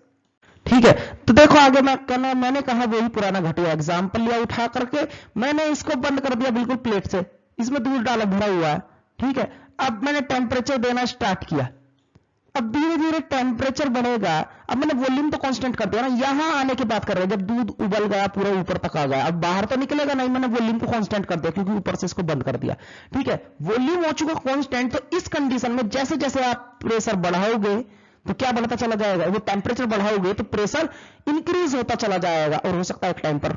Speaker 1: ठीक है। तो देखो आगे मैंने कहा वही पुराना घटिया एग्जांपल लिया उठा करके, मैंने इसको बंद कर दिया बिल्कुल प्लेट से, इसमें दूध डाला भरा हुआ है, ठीक है। अब मैंने टेम्परेचर देना स्टार्ट किया, अब धीरे धीरे टेम्परेचर बढ़ेगा, अब मैंने वॉल्यूम तो कांस्टेंट कर दिया ना, यहां आने की बात कर रहे हैं, जब दूध उबल गया पूरा ऊपर तक आ गया, अब बाहर तो निकलेगा नहीं, मैंने वॉल्यूम को कांस्टेंट कर दिया क्योंकि ऊपर से इसको बंद कर दिया, ठीक है। वॉल्यूम हो चुका कांस्टेंट, तो इस कंडीशन में जैसे जैसे आप प्रेशर बढ़ाओगे तो क्या बढ़ता चला जाएगा, वो टेम्परेचर बढ़ाओगे तो प्रेशर इंक्रीज होता चला जाएगा, और हो सकता है एक टाइम पर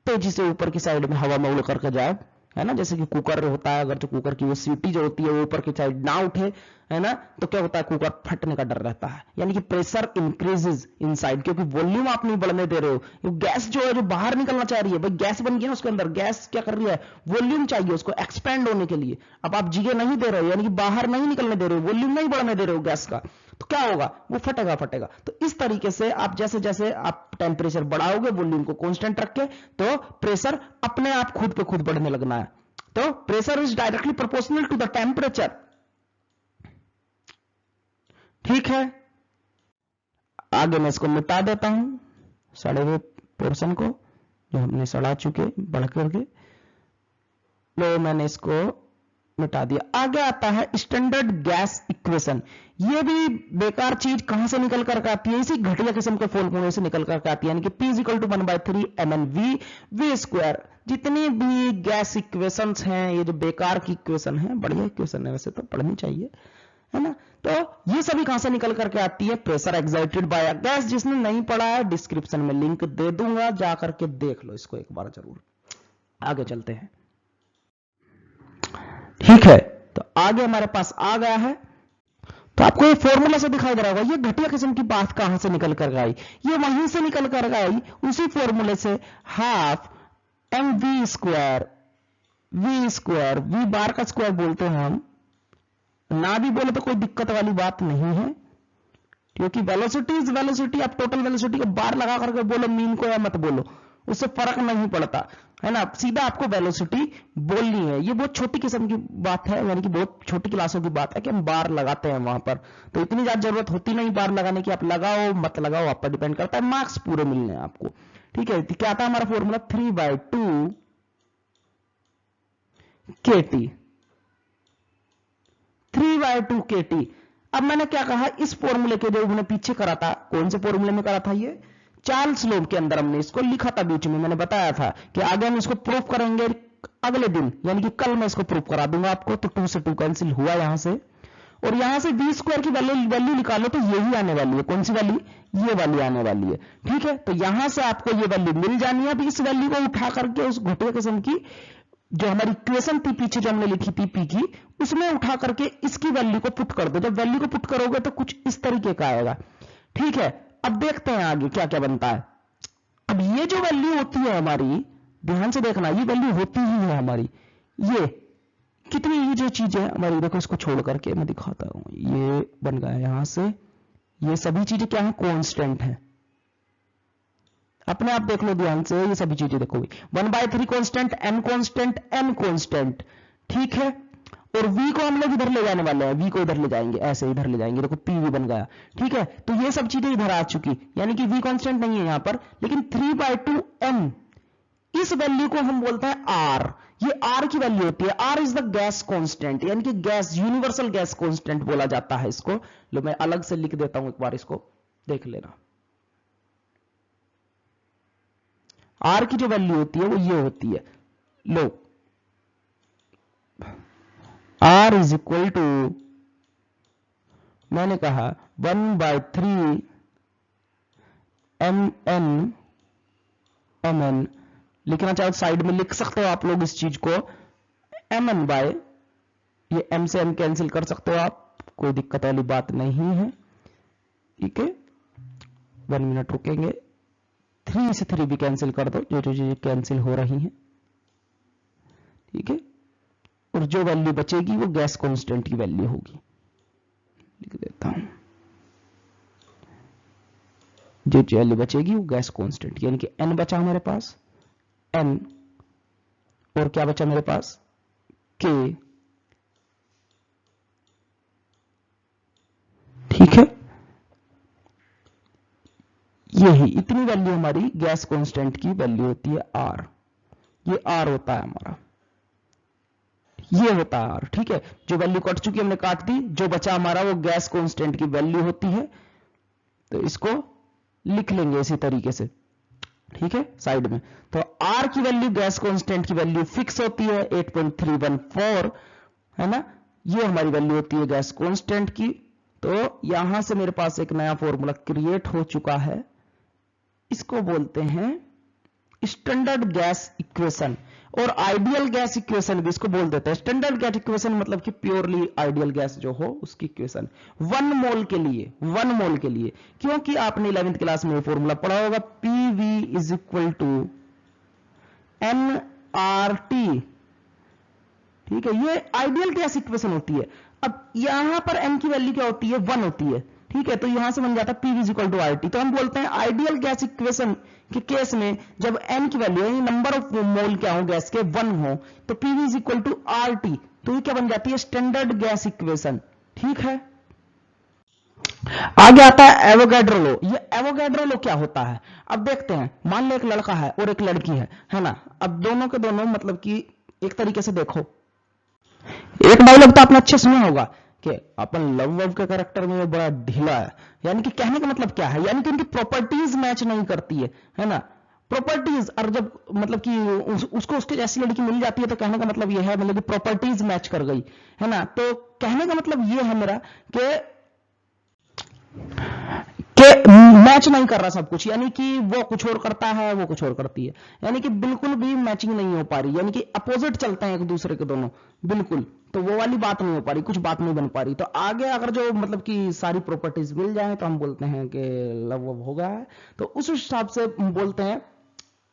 Speaker 1: तेजी से ऊपर की साइड में हवा में उड़ करके जाए, है ना, जैसे कि कुकर होता है, अगर जो कुकर की वो सीटी जो होती है वो ऊपर की साइड ना उठे, है ना, तो क्या होता है, कुकर फटने का डर रहता है, यानी कि प्रेशर इंक्रीजेज इनसाइड, क्योंकि वॉल्यूम आप नहीं बढ़ने दे रहे हो, गैस जो है जो बाहर निकलना चाह रही है, भाई गैस बन गया उसके अंदर, गैस क्या कर रही है, वॉल्यूम चाहिए उसको एक्सपेंड होने के लिए, अब आप जगह नहीं दे रहे हो, यानी कि बाहर नहीं निकलने दे रहे हो, वॉल्यूम नहीं बढ़ने दे रहे हो गैस का, तो क्या होगा, वो फटेगा फटेगा। तो इस तरीके से आप जैसे जैसे आप टेम्परेचर बढ़ाओगे वॉल्यूम को कांस्टेंट रख के, तो प्रेशर अपने आप खुद पे खुद बढ़ने लगना है। तो pressure is directly proportional to the temperature, ठीक है। आगे मैं इसको मिटा देता हूं, सड़े हुए पोर्शन को जो हमने सड़ा चुके बढ़ करके, लो मैंने इसको मिटा दिया। आगे आता है स्टैंडर्ड गैस इक्वेशन, ये भी बेकार चीज कहां से निकल कर आती है, इसी घटिया किस्म के फॉर्मूले से निकल कर आती है, यानी कि P equal to 1/3 mn v square. जितनी भी गैस इक्वेशंस हैं, ये जो बेकार की इक्वेशन है, बढ़िया इक्वेशन है वैसे तो, पढ़नी चाहिए, है ना, तो ये सभी कहां से निकल करके आती है, pressure excited by a gas. जिसने नहीं पढ़ा है डिस्क्रिप्शन में लिंक दे दूंगा, जाकर के देख लो इसको एक बार जरूर। आगे चलते हैं। ठीक है, तो आगे हमारे पास आ गया है। तो आपको ये फॉर्मूला से दिखाई दे रहा होगा, ये घटिया किस्म की बात कहां से निकल कर आई, ये वहीं से निकल कर आई उसी फॉर्मूले से, half M V square, V bar का स्क्वायर बोलते हैं हम, ना भी बोले तो कोई दिक्कत वाली बात नहीं है, क्योंकि वेलोसिटी इज वेलोसिटी। आप टोटल वेलोसिटी को बार लगा करके बोलो मीन को या मत बोलो, उससे फर्क नहीं पड़ता, है ना, सीधा आपको वेलोसिटी बोलनी है। ये बहुत छोटी किस्म की बात है, यानी कि बहुत छोटी क्लासों की बात है कि हम बार लगाते हैं वहां पर, तो इतनी ज्यादा जरूरत होती नहीं बार लगाने की, आप लगाओ मत लगाओ आप पर डिपेंड करता है, मार्क्स पूरे मिलने हैं आपको। ठीक है, तो क्या आता है हमारा फॉर्मूला, 3/2 KT, 3/2 KT। अब मैंने क्या कहा, इस फॉर्मूले के जो मैंने पीछे करा था, कौन से फॉर्मूले में करा था, ये चार्ल्स लॉ के अंदर हमने इसको लिखा था, बीच में मैंने बताया था कि आगे हम इसको प्रूफ करेंगे अगले दिन, यानी कि कल मैं इसको प्रूफ करा दूंगा आपको। तो 2 से 2 कैंसिल हुआ यहां से, और यहां से वी स्क्वायर की वैल्यू निकालो तो यही आने वाली है, कौन सी वाली, ये वाली आने वाली है। ठीक है, तो यहां से आपको ये वैल्यू मिल जानी है। अब इस वैल्यू को उठा करके उस घटिया किस्म की जो हमारी इक्वेशन थी पीछे जो हमने लिखी थी पी की, उसमें उठा करके इसकी वैल्यू को पुट कर दो। जब वैल्यू को पुट करोगे तो कुछ इस तरीके का आएगा। ठीक है, अब देखते हैं आगे क्या क्या बनता है। अब ये जो वैल्यू होती है हमारी, ध्यान से देखना, ये वैल्यू होती ही है हमारी, ये कितनी, ये जो चीज है हमारी, देखो इसको छोड़ करके मैं दिखाता हूं, ये बन गया यहां से, ये सभी चीजें क्या है, कांस्टेंट है। अपने आप देख लो ध्यान से, ये सभी चीजें देखो, 1/3 constant, n constant, n constant. ठीक है, और v को हम लोग इधर ले जाने वाले हैं, v को इधर ले जाएंगे, ऐसे इधर ले जाएंगे, देखो pv बन गया। ठीक है, तो ये सब चीजें इधर आ चुकी, यानी कि v कांस्टेंट नहीं है यहां पर, लेकिन 3/2 n, इस वैल्यू को हम बोलते हैं r। ये r की वैल्यू होती है, r is the gas constant, यानी कि गैस, यूनिवर्सल गैस कांस्टेंट बोला जाता है इसको। लो मैं अलग से लिख देता हूं, एक बार इसको देख लेना। r की जो वैल्यू होती है वो ये होती है, लो r इज इक्वल टू, मैंने कहा 1/3 mn लिखना चाहो साइड में लिख सकते हो आप लोग इस चीज को, mn बाय, ये m से m कैंसिल कर सकते हो आप, कोई दिक्कत वाली बात नहीं है। ठीक है, 1 मिनट रुकेंगे, 3 से 3 भी कैंसिल कर दो, जो जो चीजें कैंसिल हो रही हैं। ठीक है, और जो वैल्यू बचेगी वो गैस कांस्टेंट की वैल्यू होगी, लिख देता हूं, जो वैल्यू बचेगी वो गैस कांस्टेंट, यानी कि n बचा हमारे पास, n, और क्या बचा मेरे पास, k। ठीक है, यही इतनी वैल्यू हमारी गैस कांस्टेंट की वैल्यू होती है r, ये r होता है हमारा, ये होता है r। ठीक है, जो वैल्यू कट चुकी हमने काट दी, जो बचा हमारा वो गैस कांस्टेंट की वैल्यू होती है, तो इसको लिख लेंगे इसी तरीके से। ठीक है, साइड में, तो r की वैल्यू, गैस कांस्टेंट की वैल्यू फिक्स होती है 8.314, है ना, ये हमारी वैल्यू होती है गैस कांस्टेंट की। तो यहां से मेरे पास एक नया फॉर्मूला क्रिएट हो चुका है, इसको बोलते हैं स्टैंडर्ड गैस इक्वेशन, और आइडियल गैस इक्वेशन भी इसको बोल देते हैं। स्टैंडर्ड गैस इक्वेशन मतलब कि प्योरली आइडियल गैस जो हो उसकी इक्वेशन, 1 मोल के लिए, 1 मोल के लिए, क्योंकि आपने 11th क्लास में ये फॉर्मूला पढ़ा होगा, PV is equal to nRT। ठीक है, ये आइडियल गैस इक्वेशन होती है। अब यहां पर n की वैल्यू क्या होती है, 1 होती है। ठीक है, तो यहां से बन जाता है PV is equal to RT। तो हम बोलते हैं आइडियल गैस इक्वेशन के केस में जब n की वैल्यू, यानी नंबर ऑफ मोल क्या हो गैस के, 1 हो, तो PV is equal to RT, तो ये क्या बन जाती है, स्टैंडर्ड गैस इक्वेशन। ठीक है, आगे आता है एवोगैड्रो लॉ। ये एवोगैड्रो लॉ क्या होता है, अब देखते हैं। मान लो एक लड़का है और एक लड़की है ना, अब दोनों के दोनों मतलब कि एक तरीके से देखो, एक डायलॉग तो आपने अच्छे सुना होगा कि अपन लव के कैरेक्टर में बड़ा ढीला है, यानी कि कहने का मतलब क्या है, यानी कि उनकी प्रॉपर्टीज मैच नहीं करती है ना, प्रॉपर्टीज। और जब मतलब कि उसको उसके जैसी लड़की मिल जाती है तो कहने का मतलब यह है, मतलब कि प्रॉपर्टीज मैच कर गई, है ना। तो कहने का मतलब यह है मेरा कि मैच नहीं कर रहा सब कुछ, यानी कि वो कुछ और करता है, वो कुछ और करती है, यानी कि बिल्कुल भी मैचिंग नहीं हो पा रही, यानी कि अपोजिट चलते हैं एक दूसरे के दोनों, बिल्कुल। तो वो वाली बात नहीं हो पा रही, कुछ बात नहीं बन पा रही। तो आगे अगर जो मतलब कि सारी प्रॉपर्टीज मिल जाए तो हम बोलते हैं कि लव हो गया है। तो उस हिसाब से हम बोलते हैं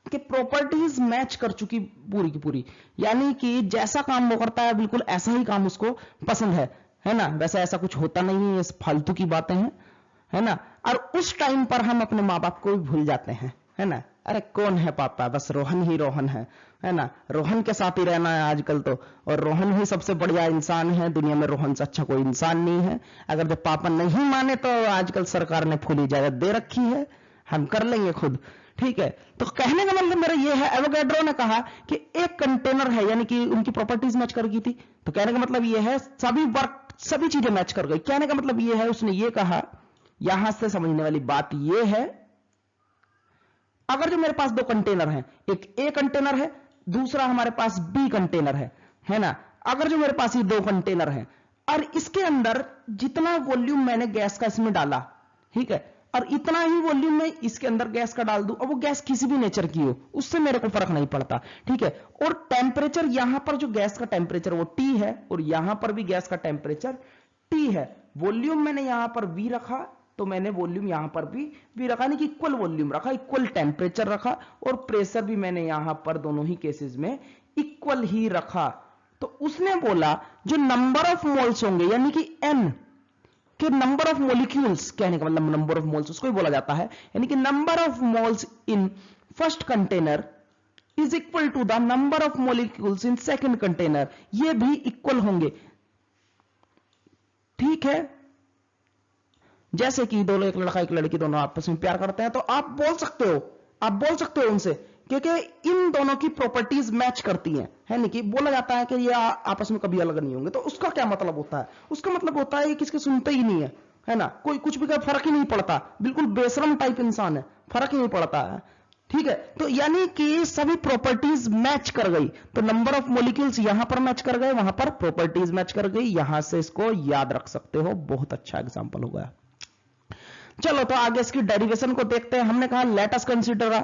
Speaker 1: कि प्रॉपर्टीज मैच कर चुकी पूरी की पूरी, यानी कि जैसा काम वो करता है बिल्कुल ऐसा ही काम उसको पसंद है ना। वैसे ऐसा कुछ होता नहीं है, ये फालतू की बातें हैं, है ना। और उस टाइम पर हम अपने माँ बाप को भी भूल जाते हैं, है ना। अरे कौन है पापा, बस रोहन ही रोहन है ना। रोहन के साथ ही रहना है आजकल तो, और रोहन ही सबसे बढ़िया इंसान है दुनिया में, रोहन से अच्छा कोई इंसान नहीं है। अगर जब पापा नहीं माने तो आजकल सरकार ने फुल इजाजत दे रखी है, हम कर लेंगे खुद, ठीक है। तो कहने का मतलब मेरा ये है, एवोगैड्रो ने कहा कि एक कंटेनर है, यानी कि उनकी प्रॉपर्टीज मैच कर गई थी। तो कहने का मतलब ये है सभी चीजें मैच कर गई। कहने का मतलब ये है, उसने ये कहा, यहां से समझने वाली बात ये है, अगर जो मेरे पास दो कंटेनर हैं, एक ए कंटेनर है, दूसरा हमारे पास बी कंटेनर है ना। अगर जो मेरे पास ये दो कंटेनर हैं और इसके अंदर जितना वॉल्यूम मैंने गैस का इसमें डाला, ठीक है, और इतना ही वॉल्यूम में इसके अंदर गैस का डाल दूं, और वो गैस किसी भी नेचर की हो, उससे मेरे को फर्क नहीं पड़ता, ठीक है। और टेम्परेचर, यहां पर जो गैस का टेम्परेचर वो T है, और यहां पर भी गैस का टेम्परेचर T है। वॉल्यूम मैंने यहां पर V रखा, तो मैंने वॉल्यूम यहां पर भी V रखा, नहीं कि इक्वल वॉल्यूम रखा, इक्वल टेम्परेचर रखा, और प्रेशर भी मैंने यहां पर दोनों ही केसेस में इक्वल ही रखा। तो उसने बोला जो नंबर ऑफ मोल्स होंगे, यानी कि N कि नंबर ऑफ मोलिक्यूल्स, कहने का मतलब नंबर ऑफ मोल्स उसको ही बोला जाता है, यानी कि number of moles in first container is equal to the number of molecules in second container, ये भी इक्वल होंगे, ठीक है। जैसे कि दोनों, एक लड़का एक लड़की दोनों आपस में प्यार करते हैं, तो आप बोल सकते हो उनसे, क्योंकि इन दोनों की प्रॉपर्टीज मैच करती हैं, है नहीं कि बोला जाता है कि ये आपस में कभी अलग नहीं होंगे। तो उसका क्या मतलब होता है, उसका मतलब होता है ये किसके सुनते ही नहीं है ना, कोई कुछ भी का फर्क ही नहीं पड़ता, बिल्कुल बेशरम टाइप इंसान है, फर्क ही नहीं पड़ता है, ठीक है। तो यानी कि सभी प्रॉपर्टीज मैच कर गई, तो नंबर ऑफ मॉलिक्यूल्स यहां पर मैच कर गए, वहां पर प्रॉपर्टीज मैच कर गई, यहां से इसको याद रख सकते हो, बहुत अच्छा एग्जांपल हो गया। चलो तो आगे इसकी डेरिवेशन को देखते हैं। हमने कहा let us consider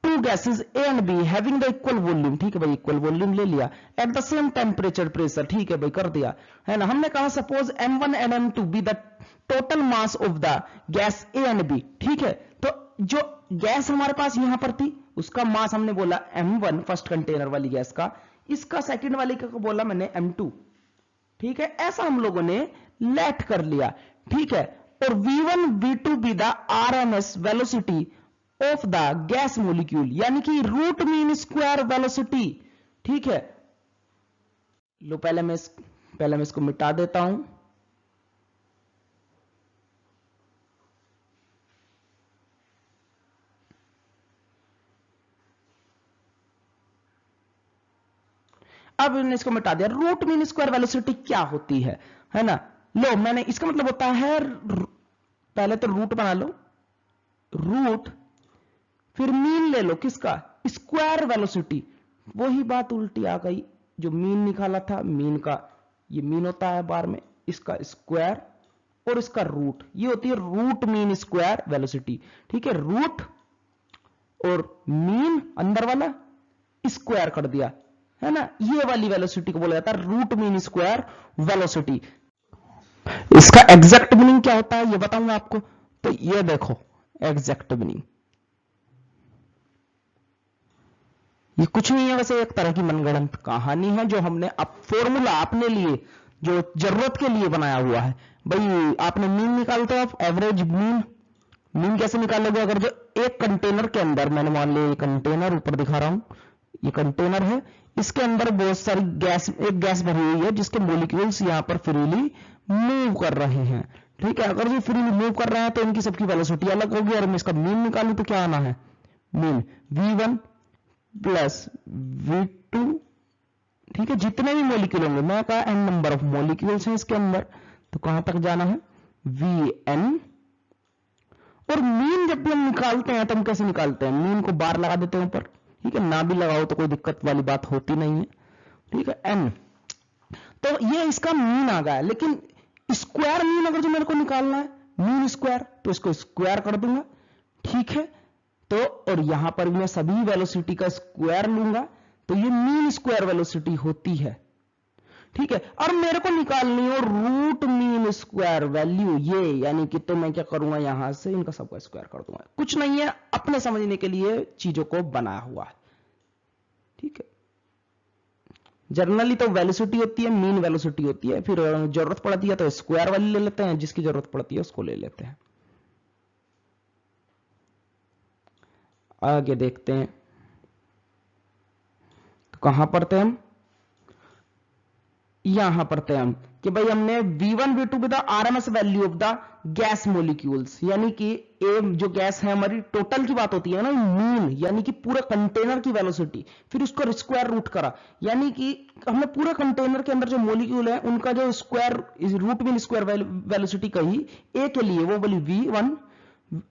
Speaker 1: two gases A and B having the equal volume, ठीक है भाई, इक्वल वॉल्यूम ले लिया, at the same temperature pressure, ठीक है भाई, कर दिया, है ना। हमने कहा suppose M1 and M2 be the total mass of the gas A and B, ठीक है। तो जो गैस हमारे पास यहां पर थी उसका मास हमने बोला M1 फर्स्ट कंटेनर वाली गैस का, इसका सेकंड वाली का बोला मैंने M2, ठीक है। ऐसा हम लोगों ने लेट कर लिया, ठीक है। और V1 V2 be the RMS velocity of the gas molecule, यानी कि रूट मीन स्क्वायर वेलोसिटी, ठीक है। लो पहले मैं इसको मिटा देता हूं। अब मैंने इसको मिटा दिया। रूट मीन स्क्वायर वेलोसिटी क्या होती है ना। लो मैंने, इसका मतलब होता है, पहले तो रूट बना लो, रूट, फिर मीन ले लो, किसका, स्क्वायर वेलोसिटी, वही बात उल्टी आ गई, जो मीन निकाला था, मीन का ये मीन होता है बार में, इसका स्क्वायर और इसका रूट, ये होती है रूट मीन स्क्वायर वेलोसिटी, ठीक है। रूट और मीन अंदर वाला स्क्वायर कर दिया, है ना, ये वाली वेलोसिटी को बोला जाता है रूट मीन स्क्वायर वेलोसिटी। इसका एग्जैक्ट मीनिंग क्या होता है ये बताऊंगा आपको। तो ये देखो एग्जैक्ट मीनिंग, ये कुछ नहीं है, वैसे एक तरह की मनगढ़ंत कहानी है जो हमने अब फॉर्मूला अपने लिए जो जरूरत के लिए बनाया हुआ है। भाई आपने मीन निकालते हो, आप एवरेज मीन कैसे निकालोगे, अगर जो एक कंटेनर के अंदर, मैंने मान लिया ये कंटेनर ऊपर दिखा रहा हूं, ये कंटेनर है, इसके अंदर बहुत सारी गैस, एक गैस भरी हुई है जिसके मॉलिक्यूल्स यहां पर फ्रीली मूव कर रहे हैं, ठीक है। अगर जो फ्रीली मूव कर रहे हैं तो इनकी सबकी वेलोसिटी अलग होगी, और मैं इसका मीन निकालूं तो क्या आना है, मीन V1 प्लस V2, ठीक है। जितने भी मॉलिक्यूल होंगे, मैं कहा n नंबर ऑफ मॉलिक्यूल्स हैं इसके अंदर, तो कहां तक जाना है, Vn। और मीन जब भी हम निकालते हैं तो हम कैसे निकालते हैं, मीन को बार लगा देते हैं ऊपर, ठीक है, ना भी लगाओ तो कोई दिक्कत वाली बात होती नहीं है, ठीक है, n। तो ये इसका मीन आ गया, लेकिन स्क्वायर मीन अगर जो मेरे को निकालना है, मीन स्क्वायर, तो इसको स्क्वायर कर दूंगा, ठीक है। तो और यहां पर मैं सभी वेलोसिटी का स्क्वायर लूंगा, तो ये मीन स्क्वायर वेलोसिटी होती है, ठीक है। और मेरे को निकालनी है रूट मीन स्क्वायर वैल्यू ये, यानी कि तो मैं क्या करूंगा, यहां से इनका सबका स्क्वायर कर दूंगा। कुछ नहीं है, अपने समझने के लिए चीजों को बनाया हुआ है, ठीक है। जनरली तो वेलोसिटी होती है, मीन वेलोसिटी होती है, फिर जरूरत पड़ती है तो स्क्वायर वाली ले लेते हैं, जिसकी जरूरत पड़ती है उसको ले लेते हैं। आगे देखते हैं, तो कहां पर थे हम, यहां पर थे हम कि भाई हमने V1 V2 with the RMS value of the gas molecules, यानी कि ए जो गैस है हमारी टोटल की बात होती है ना, मीन यानी कि पूरे कंटेनर की वेलोसिटी, फिर उसको स्क्वायर रूट करा, यानी कि हमने पूरे कंटेनर के अंदर जो मोलिक्यूल है उनका जो square root mean square velocity कही, ए के लिए वो बोली V1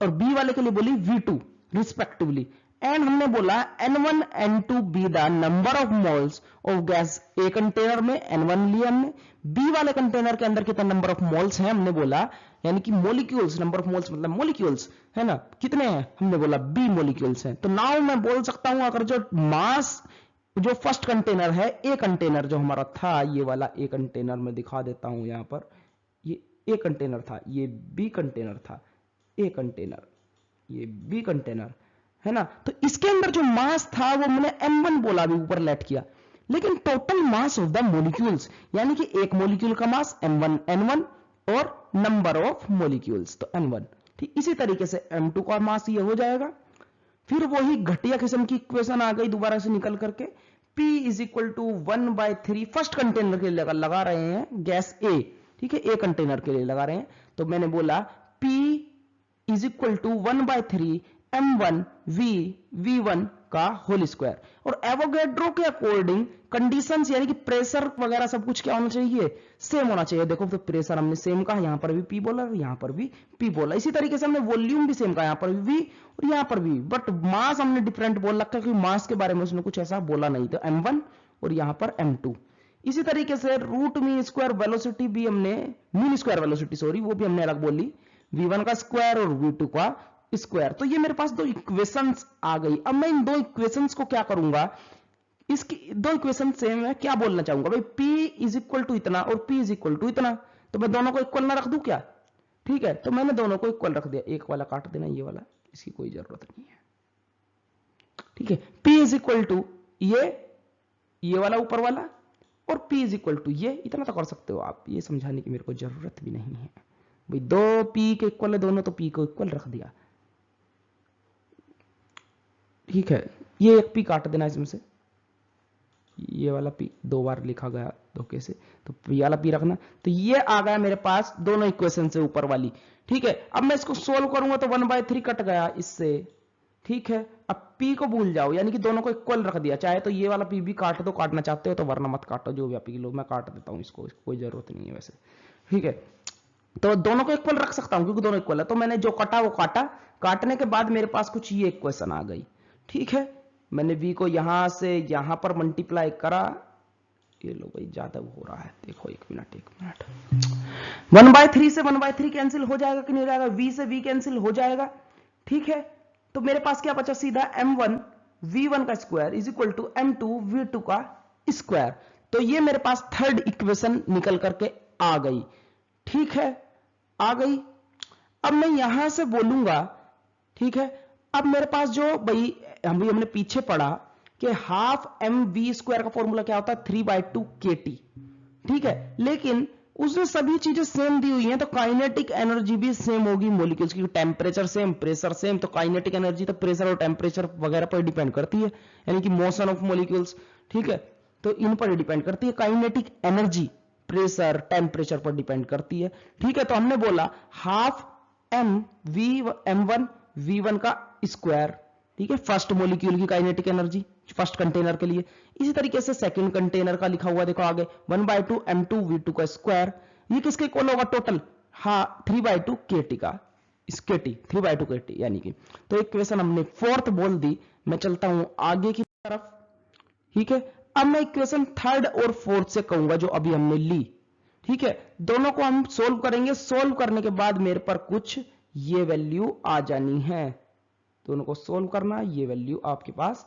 Speaker 1: और बी वाले के लिए बोली V2 रिस्पेक्टिवली, एंड हमने बोला N1 N2 be the number of moles of gas, a container में N1 लिया हमने, बी वाले कंटेनर के अंदर कितना नंबर ऑफ मोल्स हैं हमने बोला, यानी कि मोलिक्यूल्स, नंबर ऑफ मोल्स मतलब मोलिक्यूल्स है ना, कितने हैं हमने बोला बी मोलिक्यूल्स हैं। तो नाउ मैं बोल सकता हूं अगर जो मास जो फर्स्ट कंटेनर है, ए कंटेनर जो हमारा था, ये वाला ए कंटेनर में दिखा देता हूं, यहां पर ये ए कंटेनर था, ये बी कंटेनर था, ए कंटेनर, ये बी कंटेनर है ना। तो इसके अंदर जो मास था वो मैंने m1 बोला, अभी ऊपर लेट किया, लेकिन total mass of the molecules, यानी कि एक मोलिक्यूल का मास m1 n1 और नंबर ऑफ मोलिक्यूल्स तो n1, ठीक। इसी तरीके से m2 का मास ये हो जाएगा। फिर वही घटिया किस्म की इक्वेशन आ गई दोबारा से निकल करके, P is equal to 1/3 first container के लिए लगा रहे हैं गैस A, ठीक है, ए कंटेनर के लिए लगा रहे हैं, तो मैंने बोला P is equal to 1/3 m1 v1 का होल स्क्वायर। और एवोगैड्रो के अकॉर्डिंग कंडीशंस, यानी कि प्रेशर वगैरह सब कुछ क्या होना चाहिए, सेम होना चाहिए। देखो तो प्रेशर हमने सेम कहा, यहां पर भी P बोला और यहां पर भी P बोला, इसी तरीके से हमने वॉल्यूम भी सेम कहा, यहां पर भी V और यहां पर भी, बट मास हमने डिफरेंट बोल रखा, क्योंकि मास के बारे में उसने कुछ ऐसा बोला नहीं, तो m1 और यहां पर m2। इसी तरीके से रूट मीन स्क्वायर वेलोसिटी भी हमने, मीन स्क्वायर वेलोसिटी सॉरी, वो भी हमने अलग बोली, v1 का स्क्वायर और v2 का स्क्वायर। तो ये मेरे पास दो इक्वेशंस आ गई। अब मैं इन दो इक्वेशंस को क्या करूंगा, इसकी दो इक्वेशन सेम है, क्या बोलना चाहूंगा भाई, P इज इक्वल टू इतना और P इज इक्वल टू इतना, तो मैं दोनों को इक्वल ना रख दूं क्या, ठीक है। तो मैंने दोनों को इक्वल रख दिया, एक वाला काट देना, ये वाला इसकी कोई जरूरत नहीं है, ठीक है। P इज इक्वल टू ये वाला ऊपर वाला, और P इज इक्वल टू ये, इतना तो कर सकते हो आप, ये समझाने की मेरे को जरूरत भी नहीं है भाई, दो P के इक्वल है दोनों, तो P को इक्वल रख दिया, ठीक है। ये एक P काट देना इसमें से, ये वाला P दो बार लिखा गया धोखे से, तो P वाला P रखना, तो ये आ गया मेरे पास दोनों इक्वेशन से ऊपर वाली, ठीक है। अब मैं इसको सोल्व करूंगा तो 1/3 कट गया इससे, ठीक है। अब P को भूल जाओ, यानी कि दोनों को इक्वल रख दिया, चाहे तो ये वाला P भी काट दो, काटना चाहते हो तो, वरना मत काटो, जो भी आप लो, मैं काट देता हूं इसको कोई जरूरत नहीं है वैसे, ठीक है। तो दोनों को इक्वल रख सकता हूं क्योंकि दोनों इक्वल है, तो मैंने जो काटा वो काटा, काटने के बाद मेरे पास कुछ ये इक्वेशन आ गई, ठीक है। मैंने v को यहां से यहां पर मल्टीप्लाई करा, ये लो भाई ज्यादा हो रहा है, देखो एक मिनट 1/3 से 1/3 कैंसिल हो जाएगा कि नहीं हो जाएगा, v से v कैंसिल हो जाएगा, ठीक है। तो मेरे पास क्या बचा, सीधा m1 v1 का square is equal to m2 v2 का स्क्वायर। तो ये मेरे पास थर्ड इक्वेशन निकल करके आ गई, ठीक है, आ गई। अब मैं यहां से बोलूंगा, ठीक है, अब मेरे पास जो भाई हमने पीछे पढ़ा कि हाफ mv स्क्वायर का फॉर्मूला क्या होता है, 3/2 kT, ठीक है। लेकिन उसमें सभी चीजें सेम दी हुई हैं, तो काइनेटिक एनर्जी भी सेम होगी मॉलिक्यूल्स की, टेम्परेचर सेम, प्रेशर सेम, तो काइनेटिक एनर्जी तो प्रेशर और टेम्परेचर वगैरह पर डिपेंड करती है, यानी कि मोशन ऑफ मॉलिक्यूल्स, ठीक है, तो इन पर डिपेंड करती है। काइनेटिक एनर्जी प्रेशर टेम्परेचर पर डिपेंड करती है, ठीक है। तो हमने बोला हाफ m1 v1 का स्क्वायर, ठीक है, फर्स्ट मॉलिक्यूल की काइनेटिक एनर्जी फर्स्ट कंटेनर के लिए। इसी तरीके से सेकंड कंटेनर का लिखा हुआ देखो आगे 1/2 m2 v2 का स्क्वायर, ये किसके इक्वल होगा टोटल, हाँ 3/2 kT का, इस kT 3/2 kT, यानी कि तो इक्वेशन हमने फोर्थ बोल दी। मैं चलता हूं आगे की तरफ, ठीक है। अब मैं इक्वेशन थर्ड और फोर्थ से कहूंगा जो अभी हमने ली, ठीक है, दोनों को हम सोल्व करेंगे, सोल्व करने के बाद मेरे पर कुछ ये वैल्यू आ जानी है, दोनों को सोल्व करना, ये वैल्यू आपके पास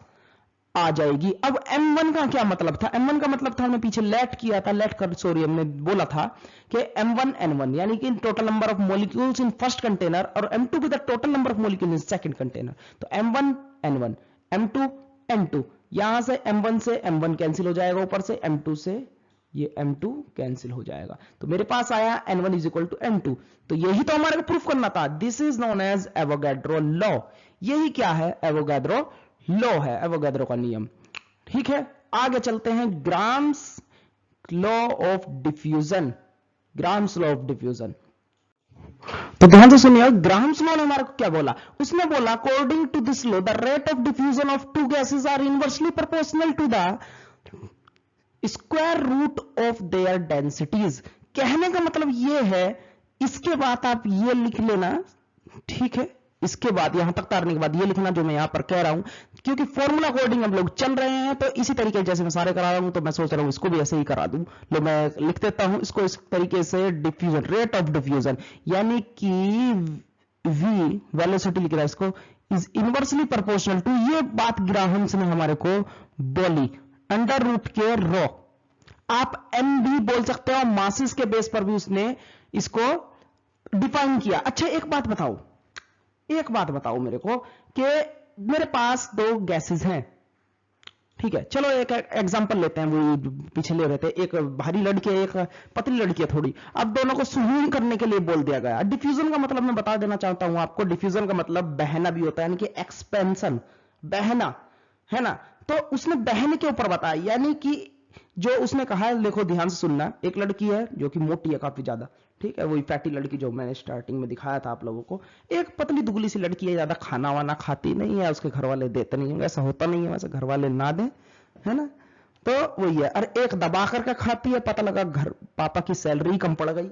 Speaker 1: आ जाएगी। अब M1 का क्या मतलब था? M1 का मतलब था, हमने पीछे लेट किया था, हमने बोला था कि M1 N1 यानी कि total number of molecules in first container, और M2 भी the total number of molecules in second container. तो M1 N1, M2 N2, यहां से M1 से M1 कैंसिल हो जाएगा, ऊपर से M2 से ये M2 कैंसिल हो जाएगा, तो मेरे पास आया N1 is equal to N2। तो यही तो हमारे को प्रूफ करना था। This is known as Avogadro law. यही क्या है? एवोगैड्रो लॉ है, एवोगैड्रो का नियम। ठीक है, आगे चलते हैं। Grams law of diffusion, grams law of diffusion. तो ध्यान से सुनिए, ग्राम्स लॉ ने हमारे को क्या बोला? उसने बोला according to this law the rate of diffusion of two gases are inversely proportional to the square root of their densities. कहने का मतलब ये है, इसके बाद आप ये लिख लेना, ठीक है, इसके बाद यहां तक तारने के बाद ये लिखना जो मैं यहां पर कह रहा हूं, क्योंकि फॉर्मूला अकॉर्डिंग हम लोग चल रहे हैं, तो इसी तरीके जैसे मैं सारे करा रहा हूं, तो मैं सोच रहा हूं इसको भी ऐसे ही करा दूं। लो मैं लिख देता हूं इसको इस तरीके से, डिफ्यूजन, रेट ऑफ डिफ्यूजन यानी कि v वेलोसिटी लिख रहा है इसको, इज इनवर्सली प्रोपोर्शनल टू, ये बात ग्राहम्स ने हमारे को बोली, अंडर रूट के रो। आप m भी बोल सकते हो, मासेस के बेस पर भी उसने इसको डिफाइन किया। अच्छा एक बात बताओ मेरे को कि मेरे पास दो गैसेस हैं, ठीक है, चलो एक एग्जांपल लेते हैं, वो पीछे ले रहे थे, एक भारी लड़की है, एक पतली लड़की है थोड़ी। अब दोनों को स्विमिंग करने के लिए बोल दिया गया। डिफ्यूजन का मतलब मैं बता देना चाहता हूं आपको, डिफ्यूजन का मतलब बहना भी होता है, यानी कि एक्सपेंशन, बहना, है ना। तो उसने बहने के ऊपर बताया, यानी कि जो उसने कहा है, देखो ध्यान से सुनना, एक लड़की है जो कि मोटी है काफी ज्यादा, ठीक है, वही फैटी लड़की जो मैंने स्टार्टिंग में दिखाया था आप लोगों को। एक पतली दुबली सी लड़की है, ज्यादा खाना वाना खाती नहीं है, उसके घर वाले देते नहीं है, ऐसा होता नहीं है, वैसे घर वाले ना दे, है ना, तो वही है। और एक दबा करके खाती है, पता लगा घर पापा की सैलरी कम पड़ गई,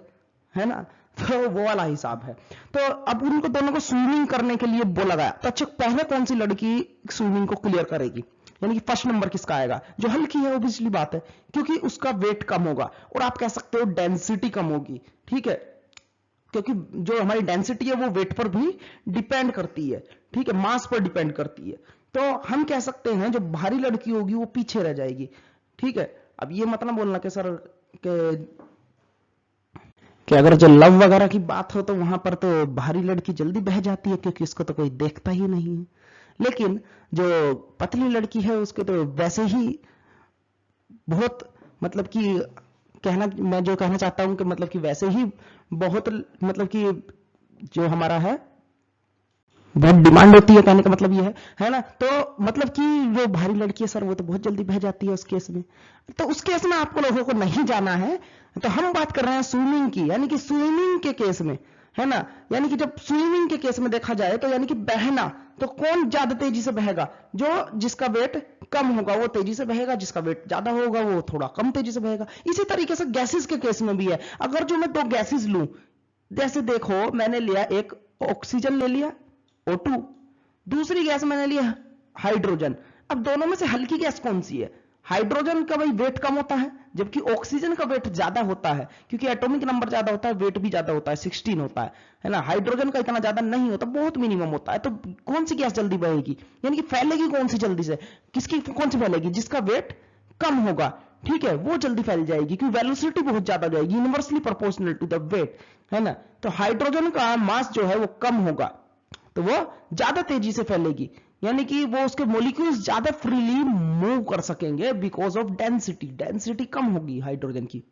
Speaker 1: है ना, तो वो वाला हिसाब है। तो अब उनको दोनों को स्विमिंग करने के लिए बोला गया। तो अच्छा, पहले कौन सी लड़की स्विमिंग को क्लियर करेगी, यानी कि फर्स्ट नंबर किसका आएगा? जो हल्की है, ऑब्वियसली बात है, क्योंकि उसका वेट कम होगा, और आप कह सकते हो डेंसिटी कम होगी, ठीक है, क्योंकि जो हमारी डेंसिटी है वो वेट पर भी डिपेंड करती है, ठीक है, मास पर डिपेंड करती है। तो हम कह सकते हैं जो भारी लड़की होगी वो पीछे रह जाएगी, ठीक है। अब ये मतलब बोलना कि सर कि अगर जो लव वगैरह की बात हो तो वहां पर तो भारी लड़की जल्दी बह जाती है, क्योंकि उसको तो कोई देखता ही नहीं है। लेकिन जो पतली लड़की है उसके तो वैसे ही बहुत, मतलब कि मैं जो कहना चाहता हूं कि मतलब कि वैसे ही बहुत, मतलब कि जो हमारा है बहुत डिमांड होती है, कहने का मतलब ये है ना। तो मतलब कि जो भारी लड़की है सर वो तो बहुत जल्दी बह जाती है उस केस में। तो उस केस में आपको लोगों को नहीं जाना है, तो हम बात कर रहे हैं स्विमिंग की, यानी कि स्विमिंग के केस में, है ना, यानी कि जब स्विमिंग के केस में देखा जाए तो यानी कि बहना, तो कौन ज्यादा तेजी से बहेगा? जो जिसका वेट कम होगा वो तेजी से बहेगा, जिसका वेट ज्यादा होगा वो थोड़ा कम तेजी से बहेगा। इसी तरीके से गैसेस के केस में भी है। अगर जो मैं दो गैसेस लूं, जैसे देखो मैंने लिया एक ऑक्सीजन ले लिया O2, दूसरी गैस मैंने लिया हाइड्रोजन। अब दोनों में से हल्की गैस कौन सी है? हाइड्रोजन का भाई वेट कम होता है, जबकि ऑक्सीजन का वेट ज्यादा होता है, क्योंकि एटॉमिक नंबर ज्यादा होता है, वेट भी ज्यादा होता है, 16 होता है ना। हाइड्रोजन का इतना ज्यादा नहीं होता, बहुत मिनिमम होता है। तो कौन सी गैस जल्दी बहेगी, यानी कि फैलेगी कौन सी जल्दी से? किसकी कौन सी फैलेगी? जिसका वेट कम होगा, ठीक है, वो जल्दी फैल जाएगी, क्योंकि वेलोसिटी बहुत ज्यादा जाएगी, universally proportional to the weight, है ना। तो हाइड्रोजन का मास जो है वो कम होगा, तो वो ज्यादा तेजी से फैलेगी, यानी कि वो उसके मॉलिक्यूल्स ज्यादा फ्रीली मूव कर सकेंगे, बिकॉज ऑफ डेंसिटी कम होगी हाइड्रोजन की।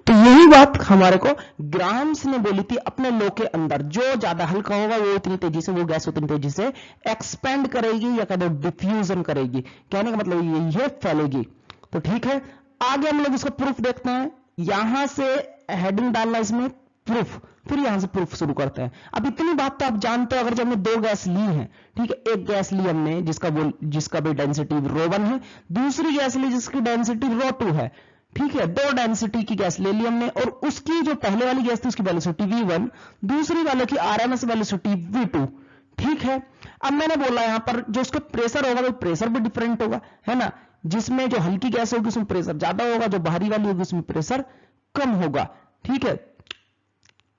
Speaker 1: तो यही बात हमारे को ग्राम्स ने बोली थी अपने लॉ के अंदर, जो ज्यादा हल्का होगा वो उतनी तेजी से, वो गैस उतनी तेजी से एक्सपेंड करेगी, या कह दो डिफ्यूजन करेगी। कहने का मतलब यही है, फैलेगी। तो ठीक है, आगे हम लोग इसको प्रूफ देखते हैं। यहां से हेडिंग डालना इसमें प्रूफ, फिर यहां से प्रूफ शुरू करते हैं। अब इतनी बात तो आप जानते हो, अगर जब हमने दो गैस ली है, ठीक है, एक गैस ली हमने जिसका भी डेंसिटी ρ1 है, दूसरी गैस ली जिसकी डेंसिटी ρ2 है, ठीक है, दो डेंसिटी की गैस ले ली हमने, और उसकी जो पहले वाली गैस थी उसकी वेलोसिटी v1, दूसरी वाले की आरएमएस वेलोसिटी v2, ठीक है। अब मैंने बोला यहां पर जो उसका प्रेशर होगा वो प्रेशर भी डिफरेंट होगा, है ना। जिसमें जो हल्की गैस होगी उसमें प्रेशर ज्यादा होगा, जो भारी वाली होगी उसमें प्रेशर कम होगा। ठीक है,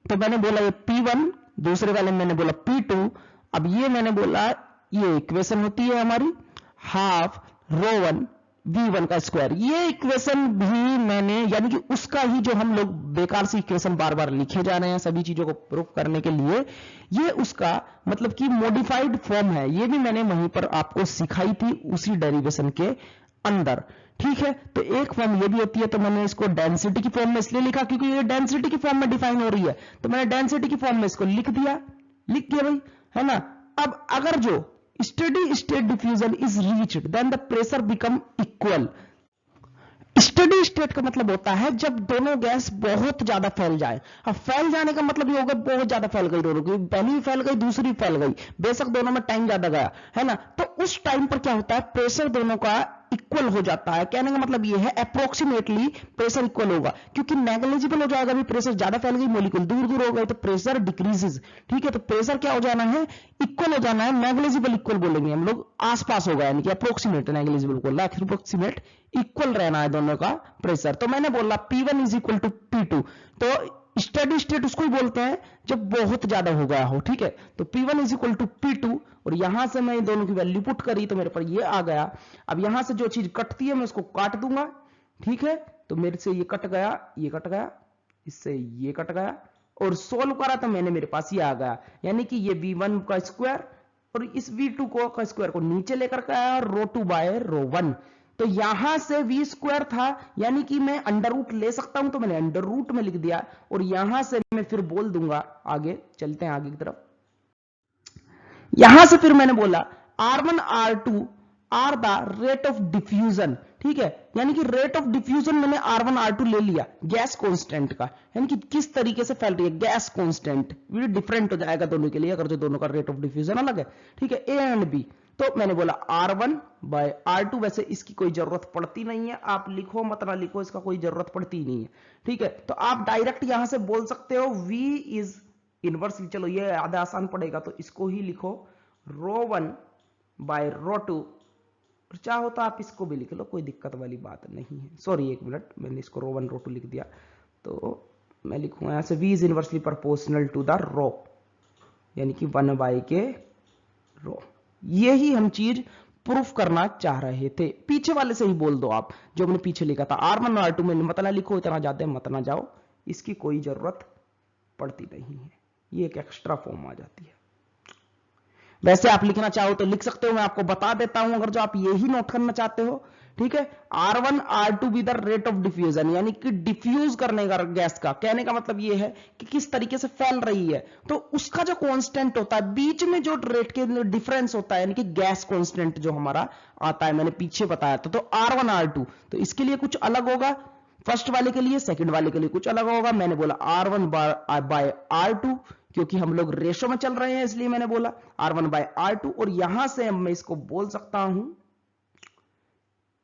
Speaker 1: तो मैंने बोला ये P1, दूसरे वाले में मैंने बोला P2। अब ये मैंने बोला ये इक्वेशन होती है हमारी हाफ ρ1 V1 का स्क्वायर। ये इक्वेशन भी मैंने, यानी कि उसका ही जो हम लोग बेकार सी इक्वेशन बार बार लिखे जा रहे हैं सभी चीजों को प्रूव करने के लिए, ये उसका मतलब कि मॉडिफाइड फॉर्म है। ये भी मैंने वहीं पर आपको सिखाई थी उसी डेरिवेशन के अंदर। ठीक है, तो एक फॉर्म ये भी होती है, तो मैंने इसको डेंसिटी की फॉर्म में इसलिए लिखा क्योंकि ये डेंसिटी की फॉर्म में डिफाइन हो रही है, तो मैंने डेंसिटी की फॉर्म में इसको लिख दिया भाई, है ना। अब अगर जो steady state diffusion is reached then the pressure become equal. Steady state का मतलब होता है जब दोनों गैस बहुत ज्यादा फैल जाए। अब फैल जाने का मतलब ये होगा बहुत ज्यादा फैल गई दोनों की, पहली भी फैल गई दूसरी फैल गई, बेशक दोनों में टाइम ज्यादा गया, है ना। तो उस टाइम पर क्या होता है, प्रेशर दोनों का इक्वल हो जाता है। कहने का मतलब ये है अप्रोक्सीमेटली प्रेशर इक्वल होगा, क्योंकि नेग्लिजिबल हो जाएगा भी, प्रेशर ज्यादा फैल गई, मॉलिक्यूल दूर दूर हो गए तो प्रेशर डिक्रीजेस। ठीक है, तो प्रेशर क्या हो जाना है, इक्वल हो जाना है। नेग्लिजिबल इक्वल बोलेंगे हम लोग, आसपास होगा, यानी कि अप्रोक्सीमेट नेग्लिजिबल को अप्रोक्सीमेट इक्वल रहना है दोनों का प्रेशर। तो मैंने बोला P1 is equal to P2, तो स्टेडी स्टेट उसको ही बोलते हैं जब बहुत ज्यादा हो गया हो। ठीक है, तो P1 is equal to P2, और यहां से मैं दोनों की वैल्यू पुट करी तो मेरे पर ये आ गया। अब यहां से जो चीज कटती है मैं उसको काट दूंगा। ठीक है, तो मेरे से ये कट गया, ये कट गया, इससे ये कट गया, और सोल्व करा तो मैंने मेरे पास ये आ गया, यानी कि ये V1 का स्क्वायर और इस V2 को का स्क्वायर को नीचे लेकर के आया, ρ2 बाय ρ1। तो यहां से V स्क्वायर था, यानी कि मैं अंडर रूट ले सकता हूं, तो मैंने अंडर रूट में लिख दिया, और यहां से मैं फिर बोल दूंगा, आगे चलते हैं आगे की तरफ। यहां से फिर मैंने बोला R1 R2 are the rate of diffusion. ठीक है, यानी कि रेट ऑफ डिफ्यूजन मैंने R1 R2 ले लिया गैस कांस्टेंट का, यानी कि किस तरीके से फैल रही है गैस कांस्टेंट, ये डिफरेंट हो जाएगा दोनों के लिए अगर जो दोनों का रेट ऑफ डिफ्यूजन अलग है। ठीक है, A एंड B। तो मैंने बोला R1 बाय R2, वैसे इसकी कोई जरूरत पड़ती नहीं है, आप लिखो मत ना लिखो, इसका कोई जरूरत पड़ती नहीं है। ठीक है, तो आप डायरेक्ट यहां से बोल सकते हो V इज इनवर्सली, चलो ये आधा आसान पड़ेगा तो इसको ही लिखो ρ1 बाय ρ2, चाहो तो आप इसको भी लिख लो, कोई दिक्कत वाली बात नहीं है। सॉरी एक मिनट, मैंने इसको ρ1 ρ2 लिख दिया, तो मैं लिखूंगा यहां से V is inversely proportional to the ρ, यानी कि 1 बाय के ρ। यही हम चीज प्रूफ करना चाह रहे थे। पीछे वाले से ही बोल दो आप, जो हमने पीछे लिखा था R1 R2 में मत ना लिखो, इतना ज्यादा मत ना जाओ, इसकी कोई जरूरत पड़ती नहीं है, ये एक एक्स्ट्रा फॉर्म आ जाती है। वैसे आप लिखना चाहो तो लिख सकते हो, मैं आपको बता देता हूं अगर जो आप यही नोट करना चाहते हो। ठीक है, R1 R2 भी द रेट ऑफ डिफ्यूजन, यानी कि डिफ्यूज करने का गैस का, कहने का मतलब ये है कि किस तरीके से फैल रही है, तो उसका जो कांस्टेंट होता है, बीच में जो रेट के डिफरेंस होता है, यानी कि गैस कांस्टेंट जो हमारा आता है, मैंने पीछे बताया था। तो R1 R2, तो इसके लिए कुछ अलग होगा, फर्स्ट वाले के लिए, सेकंड वाले के लिए कुछ अलग होगा। मैंने बोला R1 बाय R2, क्योंकि हम लोग रेशो में चल रहे हैं इसलिए मैंने बोला R1 बाय R2, और यहां से मैं इसको बोल सकता हूं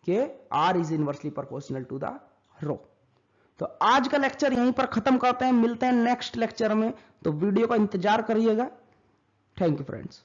Speaker 1: कि R is inversely proportional to the ρ। तो आज का लेक्चर यहीं पर खत्म करते हैं, मिलते हैं नेक्स्ट लेक्चर में, तो वीडियो का इंतजार करिएगा। Thank you friends.